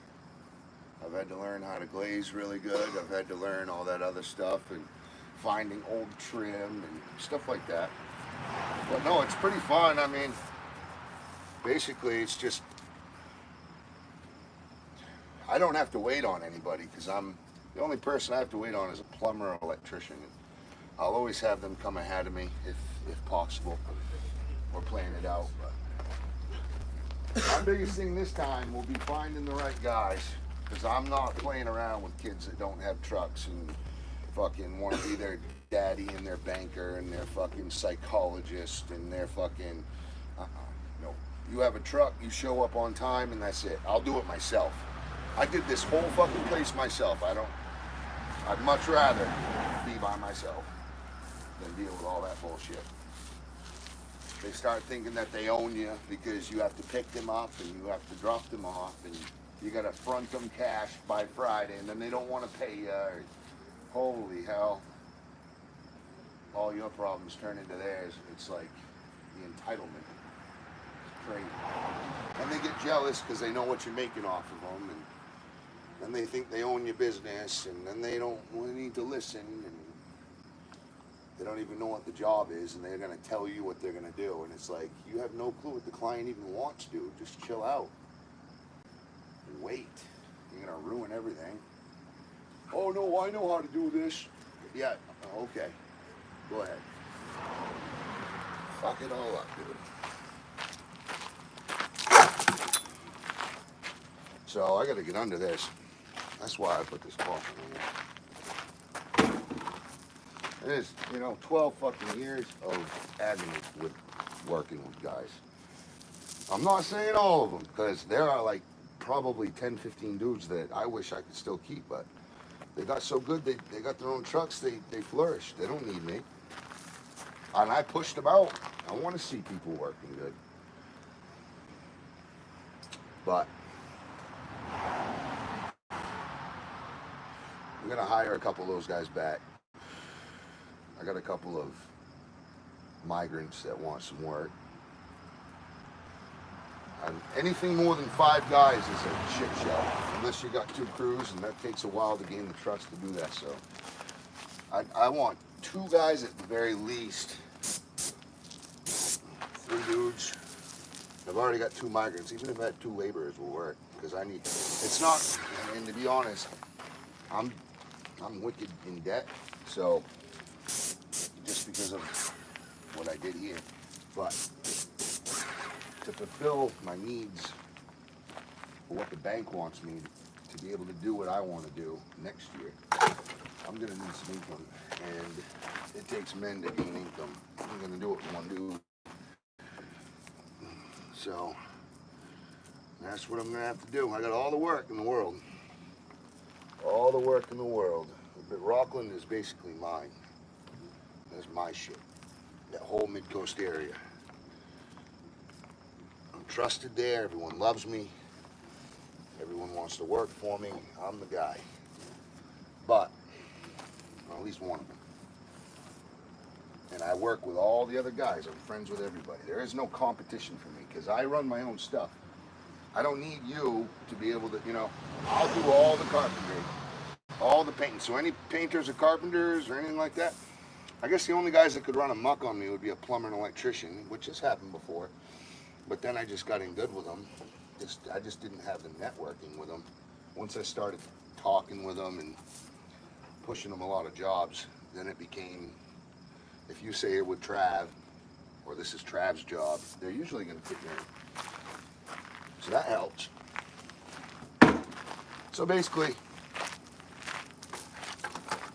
A: I've had to learn how to glaze really good. I've had to learn all that other stuff and finding old trim and stuff like that. But no, it's pretty fun. I mean, basically, it's just, I don't have to wait on anybody because the only person I have to wait on is a plumber or electrician. I'll always have them come ahead of me if possible. Or plan it out. But My biggest thing this time will be finding the right guys, because I'm not playing around with kids that don't have trucks and fucking want to be their daddy and their banker and their fucking psychologist and their fucking. No. You have a truck, you show up on time, and that's it. I'll do it myself. I did this whole fucking place myself. I'd much rather be by myself than deal with all that bullshit. They start thinking that they own you because you have to pick them up and you have to drop them off and you gotta front them cash by Friday and then they don't want to pay you. Holy hell. All your problems turn into theirs. It's like the entitlement. It's crazy. And they get jealous because they know what you're making off of them and then they think they own your business and then they don't need to listen and they don't even know what the job is and they're going to tell you what they're going to do. And it's like, you have no clue what the client even wants to do. Just chill out. And wait. You're going to ruin everything. Oh, no, I know how to do this. Yeah, okay. Go ahead. Fuck it all up, dude. So I got to get under this. That's why I put this coffin in there. It is, 12 fucking years of agony with working with guys. I'm not saying all of them, because there are like probably 10, 15 dudes that I wish I could still keep, but they got so good, they got their own trucks, they flourish. They don't need me. And I pushed them out. I want to see people working good. But I'm going to hire a couple of those guys back. I got a couple of migrants that want some work. And anything more than 5 guys is a shit show. Unless you got 2 crews, and that takes a while to gain the trust to do that. So I want 2 guys at the very least. 3 dudes. I've already got 2 migrants. Even if I had 2 laborers will work. Because I need, it's not, and to be honest, I'm wicked in debt. So just because of what I did here. But to fulfill my needs for what the bank wants me to be able to do what I want to do next year, I'm going to need some income. And it takes men to gain income. I'm going to do it with one dude. So that's what I'm going to have to do. I got all the work in the world. All the work in the world. But Rockland is basically mine. That's my shit. That whole mid-coast area. I'm trusted there. Everyone loves me. Everyone wants to work for me. I'm the guy. But, well, at least one of them. And I work with all the other guys. I'm friends with everybody. There is no competition for me because I run my own stuff. I don't need you to be able to, I'll do all the carpentry, all the painting. So any painters or carpenters or anything like that, I guess the only guys that could run amok on me would be a plumber and electrician, which has happened before. But then I just got in good with them. I just didn't have the networking with them. Once I started talking with them and pushing them a lot of jobs, then it became, if you say it with Trav, or this is Trav's job, they're usually going to fit you in. So that helps. So basically,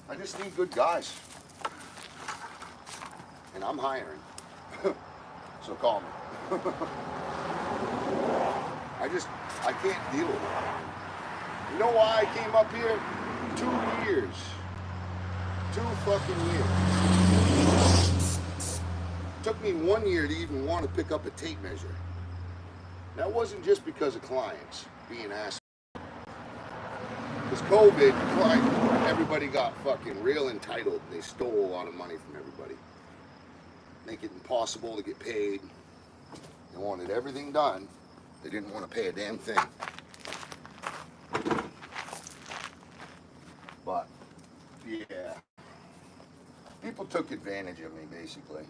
A: I just need good guys. And I'm hiring. So call me. I can't deal with it. You know why I came up here? 2 years. 2 fucking years. Took me 1 year to even want to pick up a tape measure. That wasn't just because of clients being asked. Because COVID, everybody got fucking real entitled. They stole a lot of money from everybody. Make it impossible to get paid. They wanted everything done. They didn't want to pay a damn thing. But, yeah. People took advantage of me, basically.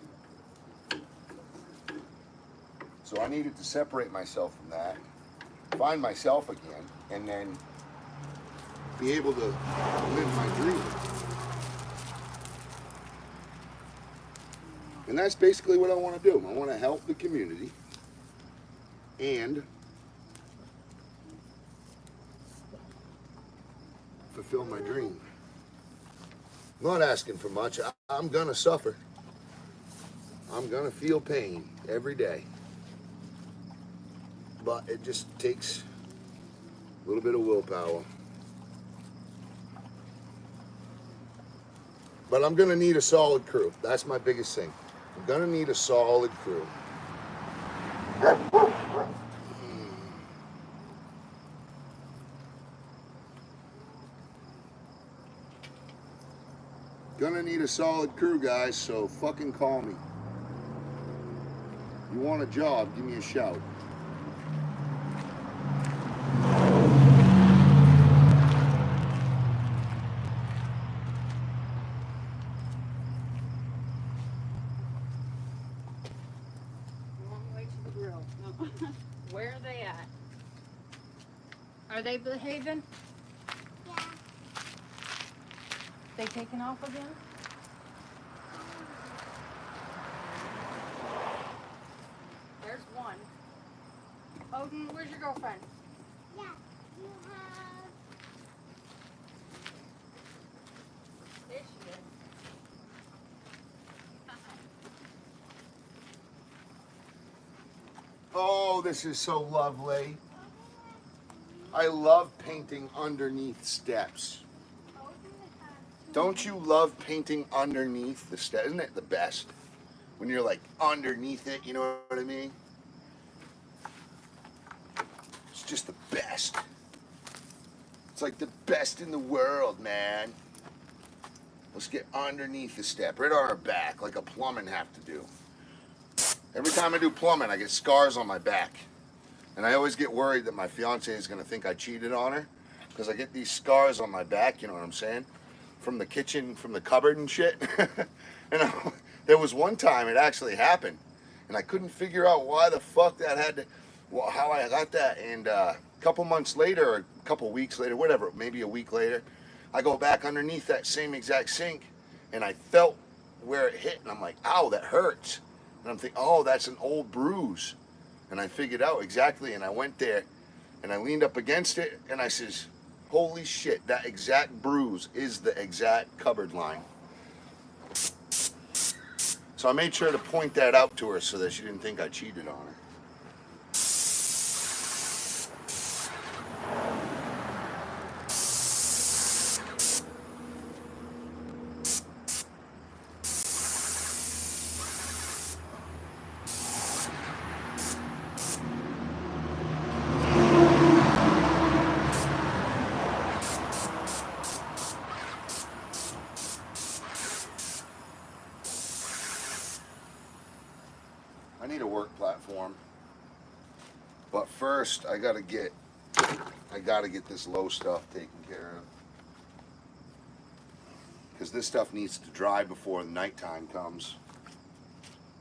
A: So I needed to separate myself from that, find myself again, and then be able to live my dream. And that's basically what I want to do. I want to help the community and fulfill my dream. I'm not asking for much. I'm gonna suffer. I'm gonna feel pain every day. But it just takes a little bit of willpower. But I'm gonna need a solid crew. That's my biggest thing. I'm gonna need a solid crew. Gonna need a solid crew, guys, so fucking call me. You want a job, give me a shout.
C: Long way to the grill. Where are they at? Are they behaving?
B: Yeah.
C: They taking off again? There's one. Odin, where's your girlfriend?
B: Yeah. You have.
C: There she is.
A: Oh, this is so lovely. I love painting underneath steps. Don't you love painting underneath the steps? Isn't it the best? When you're like underneath it, you know what I mean? It's just the best. It's like the best in the world, man. Let's get underneath the step, right on our back, like a plumbing have to do. Every time I do plumbing, I get scars on my back. And I always get worried that my fiance is gonna think I cheated on her, because I get these scars on my back, you know what I'm saying? From the kitchen, from the cupboard and shit. There was one time it actually happened, and I couldn't figure out why the fuck that had to, well, how I got that. And a couple months later, or a couple weeks later, whatever, maybe a week later, I go back underneath that same exact sink, and I felt where it hit, and I'm like, ow, that hurts. And I'm thinking, oh, that's an old bruise. And I figured out exactly, and I went there, and I leaned up against it, and I says, holy shit, that exact bruise is the exact cupboard line. So I made sure to point that out to her so that she didn't think I cheated on her. I need a work platform, but first I gotta get this low stuff taken care of, because this stuff needs to dry before the nighttime comes.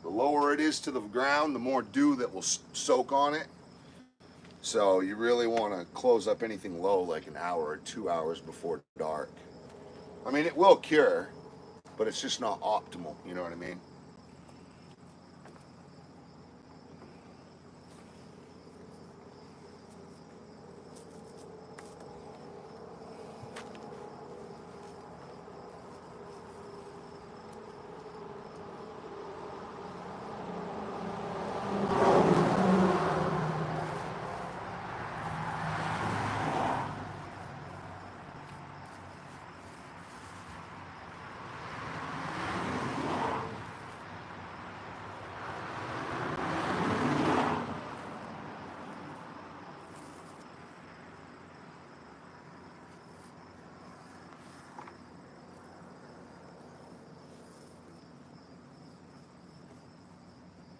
A: The lower it is to the ground, the more dew that will soak on it. So you really want to close up anything low like an hour or 2 hours before dark. I mean, it will cure, but it's just not optimal, you know what I mean?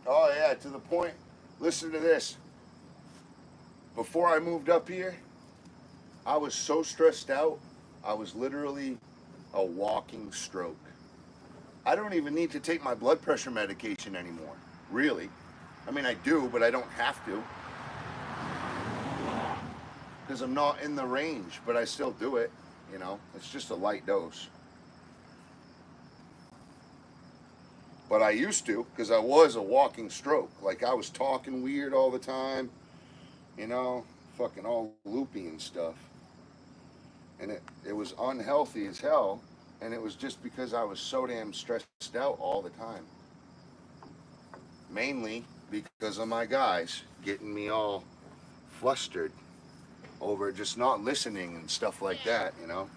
A: Oh yeah, to the point, listen to this. Before I moved up here, I was so stressed out, I was literally a walking stroke. I don't even need to take my blood pressure medication anymore, really. I mean, I do, but I don't have to. Because I'm not in the range, but I still do it, you know. It's just a light dose. But I used to, because I was a walking stroke. Like, I was talking weird all the time, you know, fucking all loopy and stuff. and it was unhealthy as hell, and it was just because I was so damn stressed out all the time. Mainly because of my guys getting me all flustered over just not listening and stuff like that, you know?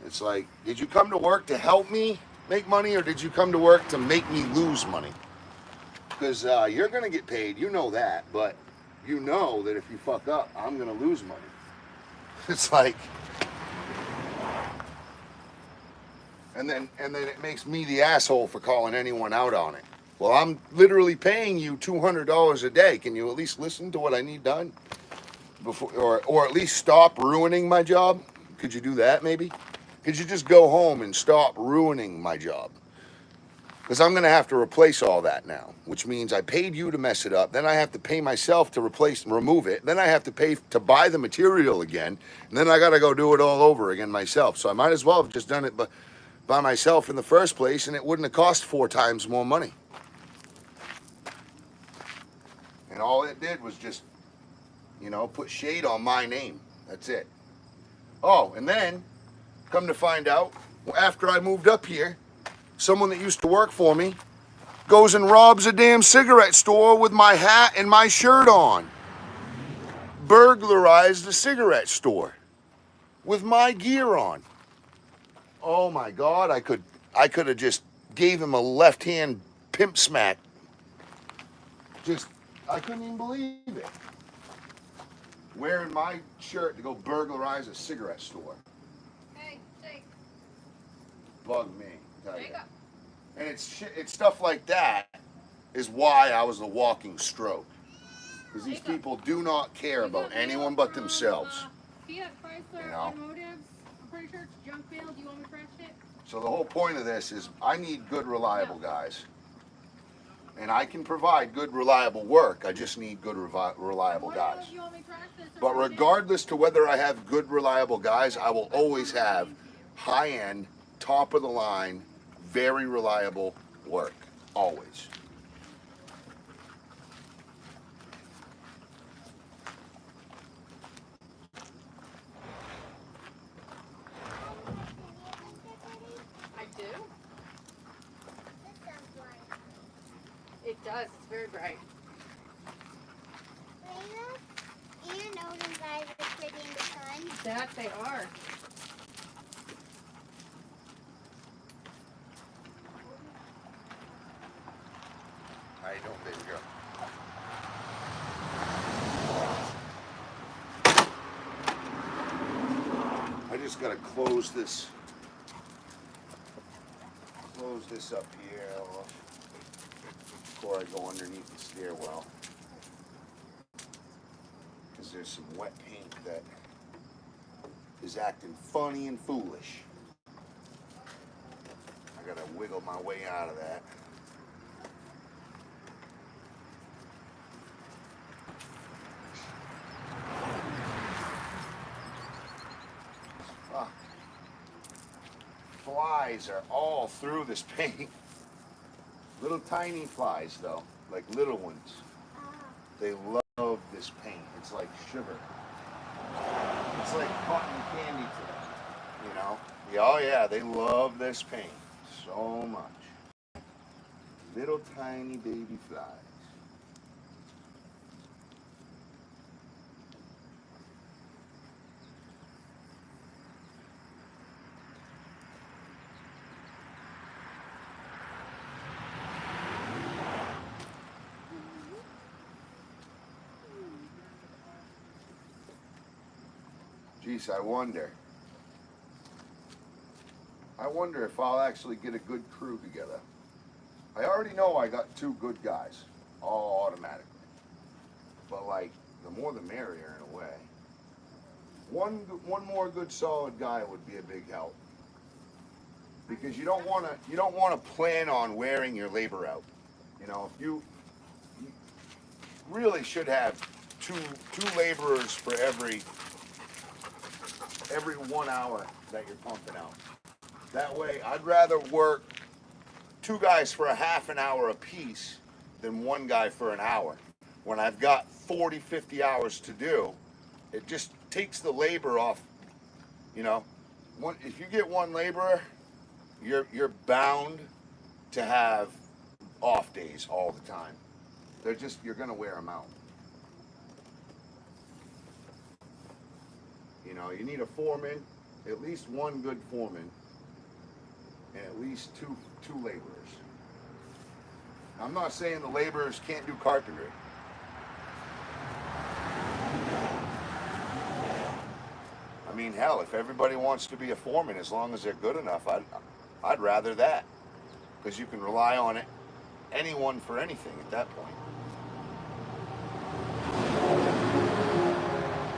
A: It's like, did you come to work to help me make money, or did you come to work to make me lose money? Because you're going to get paid, you know that, but you know that if you fuck up, I'm going to lose money. It's like, and then it makes me the asshole for calling anyone out on it. Well, I'm literally paying you $200 a day. Can you at least listen to what I need done before, or at least stop ruining my job? Could you do that maybe? Could you just go home and stop ruining my job? Because I'm going to have to replace all that now, which means I paid you to mess it up. Then I have to pay myself to replace and remove it. Then I have to pay to buy the material again. And then I got to go do it all over again myself. So I might as well have just done it by myself in the first place, and it wouldn't have cost 4 times more money. And all it did was just, you know, put shade on my name. That's it. Oh, and then, come to find out, after I moved up here, someone that used to work for me goes and robs a damn cigarette store with my hat and my shirt on. Burglarized a cigarette store with my gear on. Oh my God, I could have just gave him a left hand pimp smack. I couldn't even believe it. Wearing my shirt to go burglarize a cigarette store.
C: Hey, shake.
A: Bug me, tell you.
C: Shake up.
A: And it's stuff like that is why I was a walking stroke. Because these people do not care about anyone but themselves.
C: Fiat Chrysler
A: You know?
C: Automotives. I'm pretty sure it's junk mail. Do you want me to trash it?
A: So the whole point of this is I need good, reliable guys. And I can provide good, reliable work. I just need good, reliable guys.
C: Do you want me to trash this or
A: But
C: burn it?
A: regardless to whether I have good, reliable guys, I will always have high-end, top-of-the-line, very reliable work. Always.
C: I do.
B: This sounds like.
C: It does. It's very bright.
B: Layla and Odin guys are pretty in the sun.
C: That they are.
A: How you doing, baby girl? I just gotta close this up here before I go underneath the stairwell. Because there's some wet paint that is acting funny and foolish. I gotta wiggle my way out of that. Fuck. Flies are all through this paint. Little tiny flies though, like little ones. They love this paint. It's like sugar. It's like cotton candy to them, you know? Yeah, oh yeah, they love this paint so much. Little tiny baby flies. Geez, I wonder if I'll actually get a good crew together. I already know I got 2 good guys, all automatically. But like, the more the merrier in a way. One more good solid guy would be a big help. Because you don't want to plan on wearing your labor out. You know, if you really should have two laborers for every 1 hour that you're pumping out. That way, I'd rather work 2 guys for a half an hour apiece than 1 guy for an hour. When I've got 40, 50 hours to do, it just takes the labor off You know, if you get one laborer, you're bound to have off days all the time. You're gonna wear them out. You know, you need a foreman, at least one good foreman, and at least two laborers. I'm not saying the laborers can't do carpentry. I mean, hell, if everybody wants to be a foreman, as long as they're good enough, I'd rather that, because you can rely on anyone for anything at that point.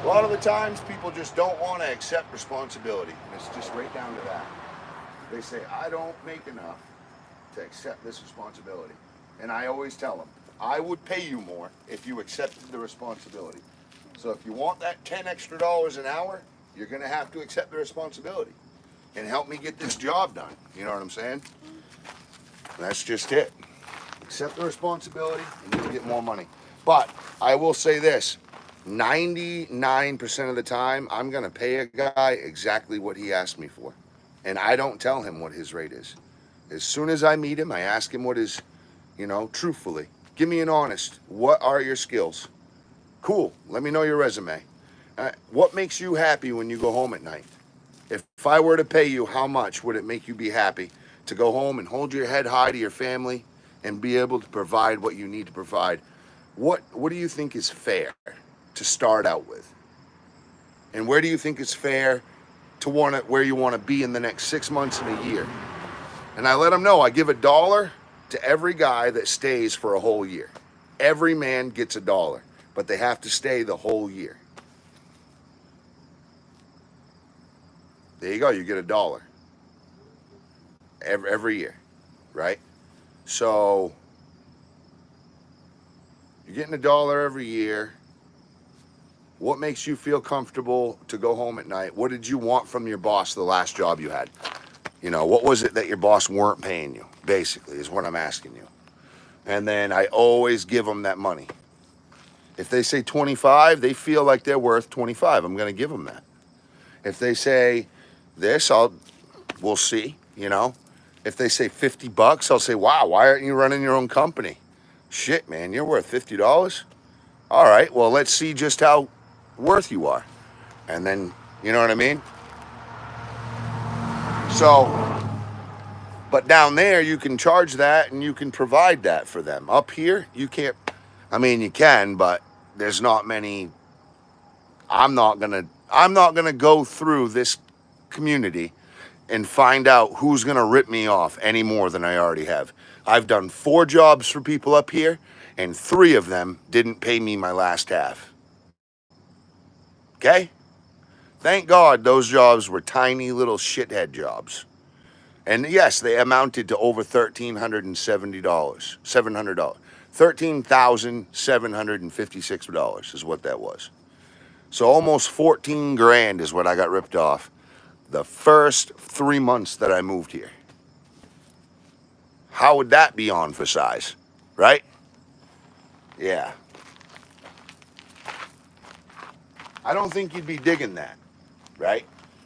A: A lot of the times, people just don't want to accept responsibility, and it's just right down to that. They say, I don't make enough to accept this responsibility. And I always tell them, I would pay you more if you accepted the responsibility. So if you want that $10 extra an hour, you're going to have to accept the responsibility and help me get this job done. You know what I'm saying? And that's just it. Accept the responsibility and you'll get more money. But I will say this, 99% of the time, I'm going to pay a guy exactly what he asked me for. And I don't tell him what his rate is. As soon as I meet him, I ask him what his, truthfully, give me an honest, what are your skills? Cool, let me know your resume. What makes you happy when you go home at night? If I were to pay you, how much would it make you be happy to go home and hold your head high to your family and be able to provide what you need to provide? What do you think is fair to start out with? And where do you think is fair to where you want to be in the next 6 months and a year? And I let them know I give $1 to every guy that stays for a whole year. Every man gets $1, but they have to stay the whole year. There you go, you get $1 every year, right? So you're getting $1 every year. What makes you feel comfortable to go home at night? What did you want from your boss the last job you had? What was it that your boss weren't paying you, basically, is what I'm asking you. And then I always give them that money. If they say 25, they feel like they're worth 25. I'm going to give them that. If they say this, we'll see, If they say $50, I'll say, wow, why aren't you running your own company? Shit, man, you're worth $50? All right, well, let's see just how worth you are. And then, you know what I mean? So, but down there, you can charge that and you can provide that for them. Up here, you can't. I mean, you can, but there's not many. I'm not gonna go through this community and find out who's gonna rip me off any more than I already have. I've done 4 jobs for people up here, and 3 of them didn't pay me my last half. Okay? Thank God those jobs were tiny little shithead jobs. And yes, they amounted to over $1,370, $700. $13,756 is what that was. So almost 14 grand is what I got ripped off the first 3 months that I moved here. How would that be on for size, right? Yeah. I don't think you'd be digging that, right?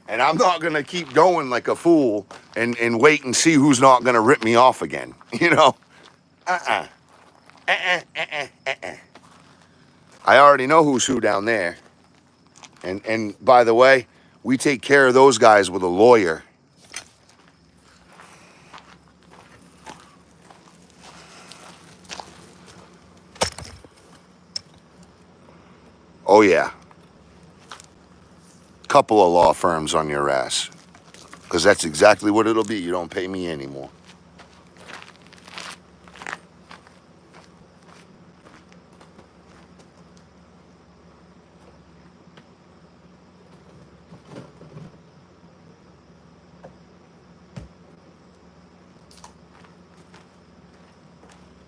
A: And I'm not going to keep going like a fool and wait and see who's not going to rip me off again, I already know who's who down there. And by the way, we take care of those guys with a lawyer. Oh yeah. Couple of law firms on your ass. Because that's exactly what it'll be. You don't pay me anymore.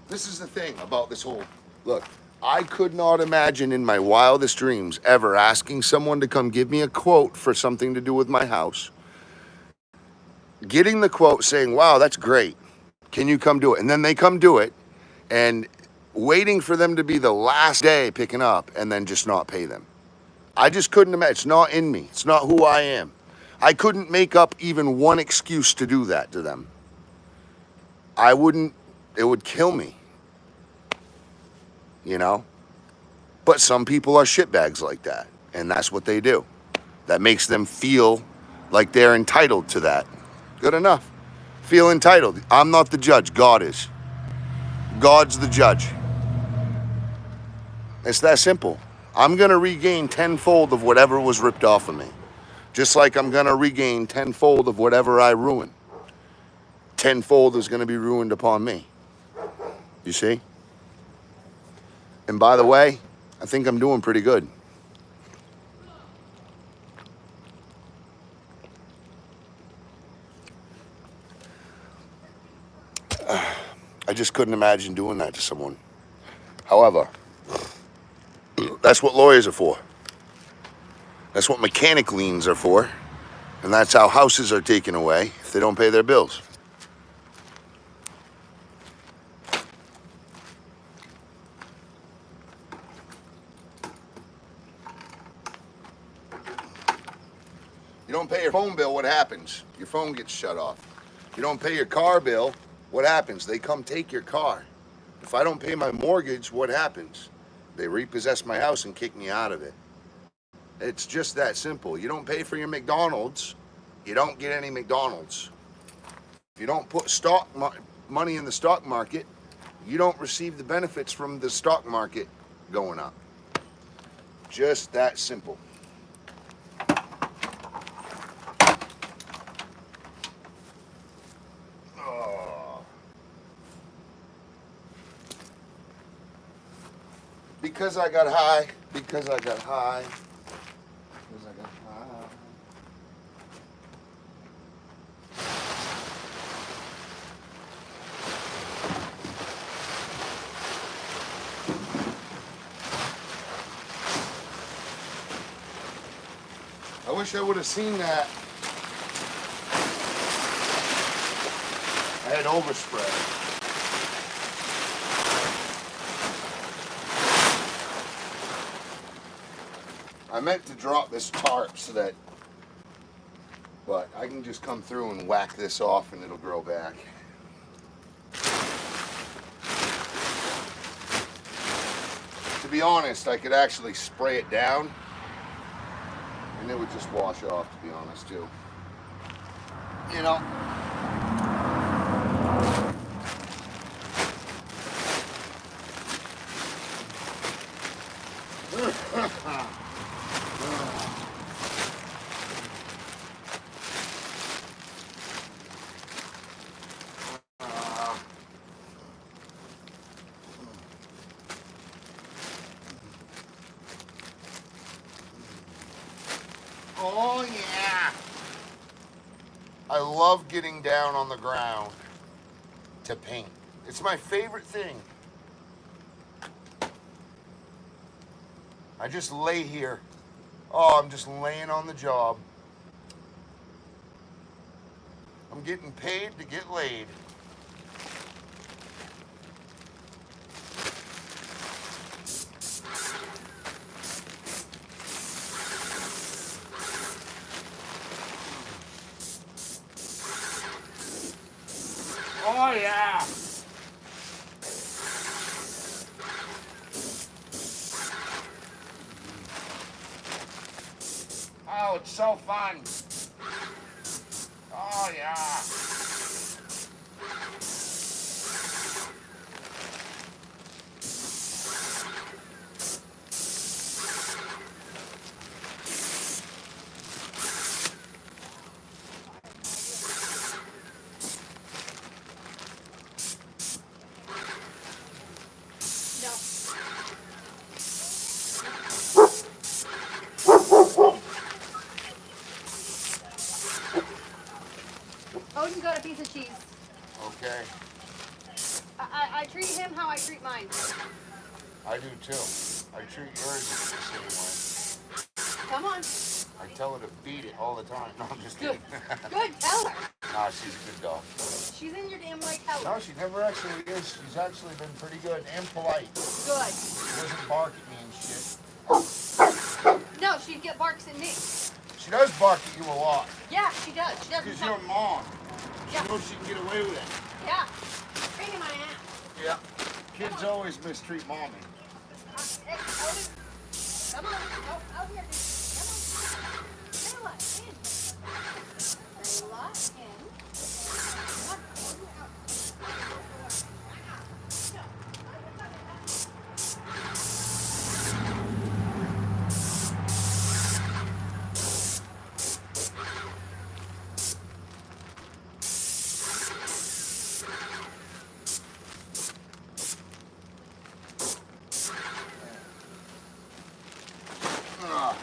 A: This is the thing about this whole, look, I could not imagine in my wildest dreams ever asking someone to come give me a quote for something to do with my house. Getting the quote saying, wow, that's great. Can you come do it? And then they come do it and waiting for them to be the last day picking up and then just not pay them. I just couldn't imagine. It's not in me. It's not who I am. I couldn't make up even one excuse to do that to them. I wouldn't, it would kill me, you know? But some people are shitbags like that, and that's what they do. That makes them feel like they're entitled to that. Good enough. Feel entitled. I'm not the judge, God is. God's the judge. It's that simple. I'm gonna regain tenfold of whatever was ripped off of me. Just like I'm gonna regain tenfold of whatever I ruin. Tenfold is gonna be ruined upon me. You see? And by the way, I think I'm doing pretty good. I just couldn't imagine doing that to someone. However, that's what lawyers are for. That's what mechanic liens are for. And that's how houses are taken away if they don't pay their bills. You don't pay your phone bill, what happens? Your phone gets shut off. You don't pay your car bill, what happens? They come take your car. If I don't pay my mortgage, what happens? They repossess my house and kick me out of it. It's just that simple. You don't pay for your McDonald's, you don't get any McDonald's. If you don't put money in the stock market, you don't receive the benefits from the stock market going up. Just that simple. Because I got high, because I got high, because I got high. I wish I would have seen that. I had overspray. I meant to drop this tarp so that, but I can just come through and whack this off and it'll grow back. To be honest, I could actually spray it down and it would just wash off, to be honest, too. You know? Oh yeah! I love getting down on the ground to paint. It's my favorite thing. I just lay here. Oh, I'm just laying on the job. I'm getting paid to get laid. Oh yeah! Oh, it's so fun. Oh yeah.
C: Odin got a piece of cheese.
A: Okay,
C: I treat him how I treat mine.
A: I do too. I treat yours the same
C: Come on.
A: way. I tell her to beat it all the time. No, I'm just kidding.
C: Good, tell her.
A: Nah, she's a good dog.
C: She's in your damn white house.
A: No, she never actually is. She's actually been pretty good and polite.
C: Good.
A: She doesn't bark at me and shit.
C: No, she'd get barks at me.
A: She does bark at you a lot.
C: Yeah, she does. She doesn't.
A: Because you're a mom. She
C: Yeah.
A: knows she can get away with it.
C: Yeah. Bring my ass.
A: Yeah. Kids always mistreat mommy.
C: Hey, Odin. Come on. Go out here, dude. Come on. Layla, in. Layla, in. Come on. Odin, out.
A: Ugh.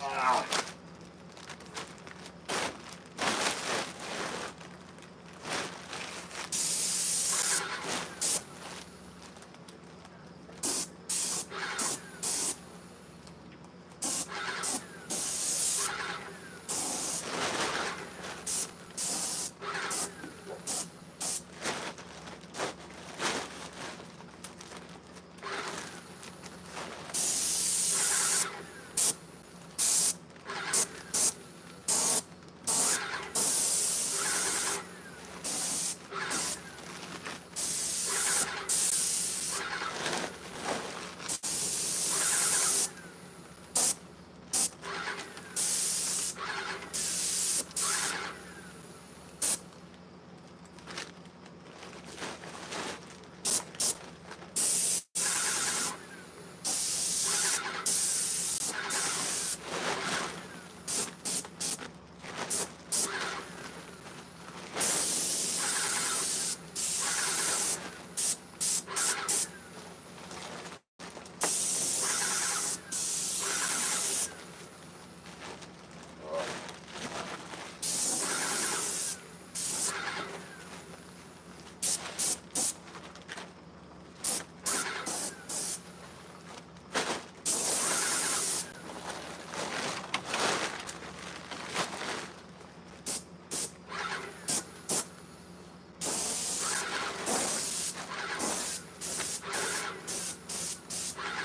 A: Ah.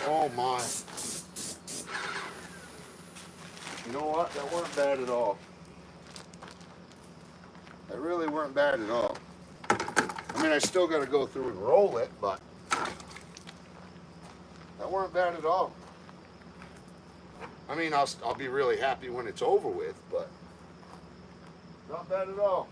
A: Oh my. You know what? That weren't bad at all. That really weren't bad at all. I mean, I still got to go through and roll it, but that weren't bad at all. I mean, I'll be really happy when it's over with, but not bad at all.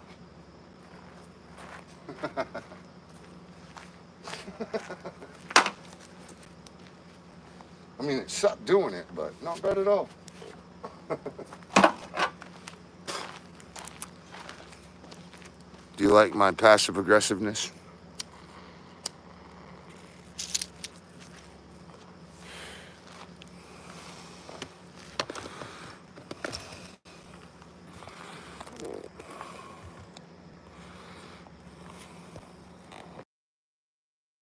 A: I mean, it sucked doing it, but not bad at all. Do you like my passive aggressiveness?